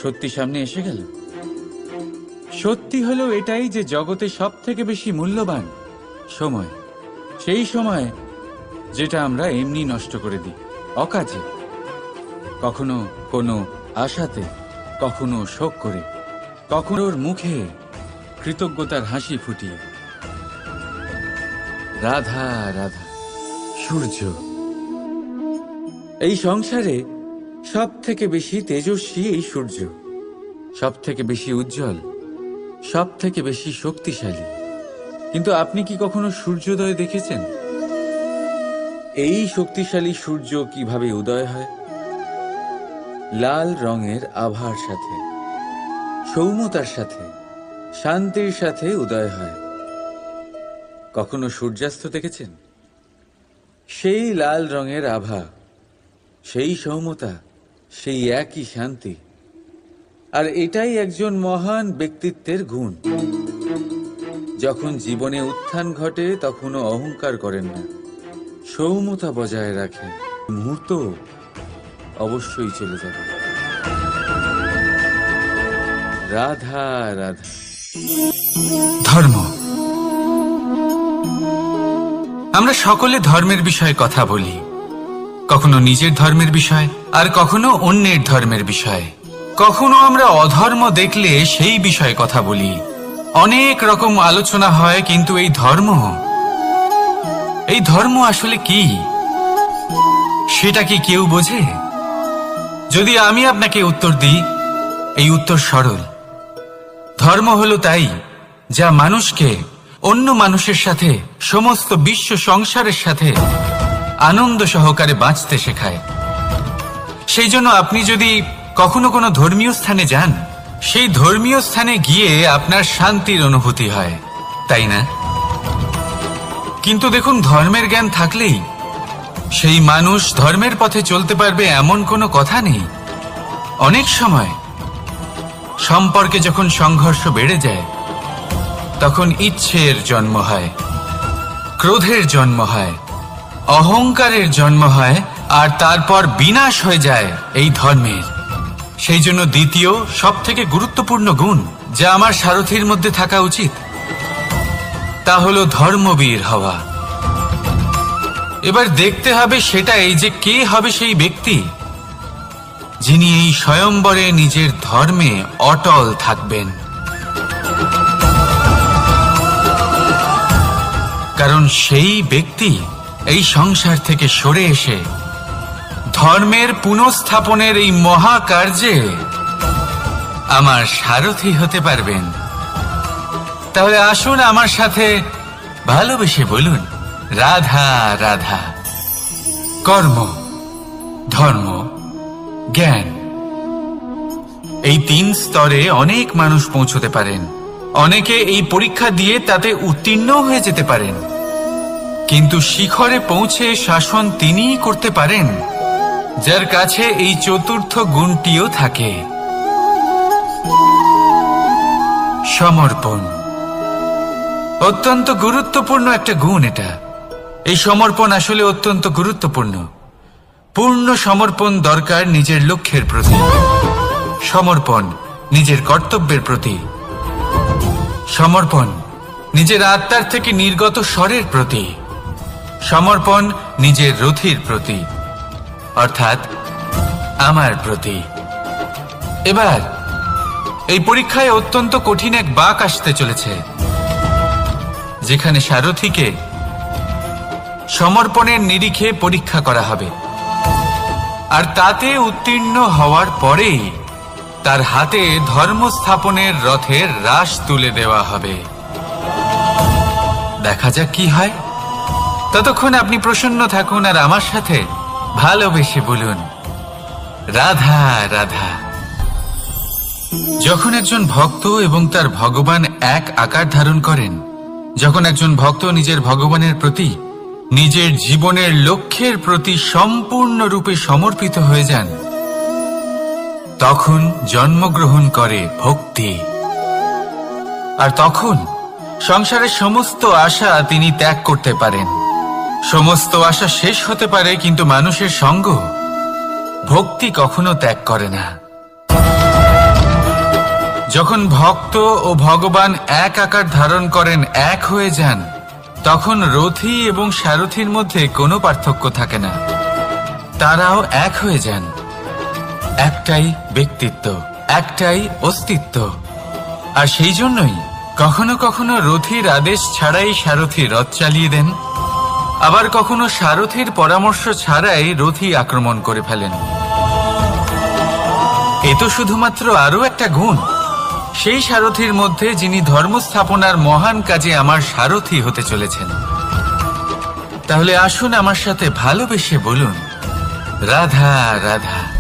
Speaker 3: সত্যি সামনে এসে গেল? সত্যি হলো এটাই যে জগতে সব থেকে বেশি মূল্যবান সময়, সেই সময় যেটা আমরা এমনি নষ্ট করে দিই অকাজে, কখনো কোনো আশাতে, কখনো শোক করে, কখনো ওর মুখে কৃতজ্ঞতার হাসি ফুটিয়ে। রাধা রাধা। সূর্য এই সংসারে সব থেকে বেশি তেজস্বী, এই সূর্য সব থেকে বেশি উজ্জ্বল, সব থেকে বেশি শক্তিশালী। কিন্তু আপনি কি কখনো সূর্যোদয় দেখেছেন? এই শক্তিশালী সূর্য কিভাবে উদয় হয়? লাল রঙের আভার সাথে, সৌম্যতার সাথে, শান্তির সাথে উদয় হয়। কখনো সূর্যাস্ত দেখেছেন? সেই লাল রঙের আভা, সেই সৌম্যতা, সেই একই শান্তি। আর এটাই একজন মহান ব্যক্তিত্বের গুণ। যখন জীবনে উত্থান ঘটে তখনও অহংকার করেন না, সৌম্যতা বজায় রাখেন। মুহূর্ত অবশ্যই চলে যাবে। রাধা রাধা।
Speaker 1: ধর্ম। আমরা সকলে ধর্মের বিষয়ে কথা বলি, কখনো নিজের ধর্মের বিষয়, আর কখনো অন্যের ধর্মের বিষয়। কখনো আমরা অধর্ম দেখলে সেই বিষয়ে কথা বলি। অনেক রকম আলোচনা হয়, কিন্তু এই ধর্ম আসলে কি, সেটা কি কেউ বোঝে? যদি আমি আপনাকে উত্তর দিই, এই উত্তর সরল। ধর্ম হলো তাই যা মানুষকে অন্য মানুষের সাথে, সমস্ত বিশ্ব সংসারের সাথে আনন্দ সহকারে বাঁচতে শেখায়। সেই জন্য আপনি যদি কখনো কোনো ধর্মীয় স্থানে যান, সেই ধর্মীয় স্থানে গিয়ে আপনার শান্তির অনুভূতি হয়, তাই না? কিন্তু দেখুন, ধর্মের জ্ঞান থাকলেই সেই মানুষ ধর্মের পথে চলতে পারবে এমন কোনো কথা নেই। অনেক সময় সম্পর্কে যখন সংঘর্ষ বেড়ে যায়, তখন ইচ্ছের জন্ম হয়, ক্রোধের জন্ম হয়, অহংকারের জন্ম হয়, আর তারপর বিনাশ হয়ে যায় এই ধর্মের। সেই জন্য দ্বিতীয় সব থেকে গুরুত্বপূর্ণ গুণ যা আমার সারথীর মধ্যে থাকা উচিত, তা হলো ধর্মবীর হওয়া। এবার দেখতে হবে সেটা এই যে কে হবে সেই ব্যক্তি যিনি এই স্বয়ম্বরে নিজের ধর্মে অটল থাকবেন। কারণ সেই ব্যক্তি এই সংসার থেকে সরে এসে ধর্মের পুনঃস্থাপনের এই মহাকার্যে আমার সারথি হতে পারবেন। তাহলে আসুন আমার সাথে ভালোবেসে বলুন, রাধা রাধা। কর্ম, ধর্ম, জ্ঞান, এই 3 স্তরে অনেক মানুষ পৌঁছতে পারেন। অনেকে এই পরীক্ষা দিয়ে তাতে উত্তীর্ণ হয়ে যেতে পারেন, কিন্তু শিখরে পৌঁছে শাসন তিনিই করতে পারেন যার কাছে এই চতুর্থ গুণটিও থাকে, সমর্পণ। অত্যন্ত গুরুত্বপূর্ণ একটা গুণ এটা। এই সমর্পণ আসলে অত্যন্ত গুরুত্বপূর্ণ। পূর্ণ সমর্পণ দরকার নিজের লক্ষ্যের প্রতি, সমর্পণ নিজের কর্তব্যের প্রতি, সমর্পণ নিজের আত্মার থেকে নির্গত স্বরের প্রতি, সমর্পণ নিজের রথির প্রতি, অর্থাৎ আমার প্রতি। এবার এই পরীক্ষায় অত্যন্ত কঠিন এক বাঁক আসতে চলেছে, যেখানে সারথীকে সমর্পণের নিরিখে পরীক্ষা করা হবে, আর তাতে উত্তীর্ণ হওয়ার পরেই তার হাতে ধর্ম স্থাপনের রথের রাশ তুলে দেওয়া হবে। দেখা যাক কি হয়। ততক্ষণ আপনি প্রসন্ন থাকুন আর আমার সাথে ভালোবেসে বলুন, রাধা রাধা। যখন একজন ভক্ত এবং তার ভগবান এক আকার ধারণ করেন, যখন একজন ভক্ত নিজের ভগবানের প্রতি, নিজের জীবনের লক্ষ্যের প্রতি সম্পূর্ণরূপে সমর্পিত হয়ে যান, তখন জন্মগ্রহণ করে ভক্তি। আর তখন সংসারের সমস্ত আশা তিনি ত্যাগ করতে পারেন। সমস্ত আশা শেষ হতে পারে, কিন্তু মানুষের সঙ্গ ভক্তি কখনো ত্যাগ করে না। যখন ভক্ত ও ভগবান এক আকার ধারণ করেন, এক হয়ে যান, তখন রথী এবং সারথীর মধ্যে কোনো পার্থক্য থাকে না। তারাও এক হয়ে যান। একটাই ব্যক্তিত্ব, একটাই অস্তিত্ব। আর সেই জন্যই কখনো কখনো রথীর আদেশ ছাড়াই সারথী রথ চালিয়ে দেন, আবার কখনো সারথীর পরামর্শ ছাড়াই রথী আক্রমণ করে ফেলেন। এ তো শুধুমাত্র আরও একটা গুণ সেই সারথীর মধ্যে, যিনি ধর্ম স্থাপনার মহান কাজে আমার সারথী হতে চলেছেন। তাহলে আসুন আমার সাথে ভালোবেসে বলুন, রাধা রাধা।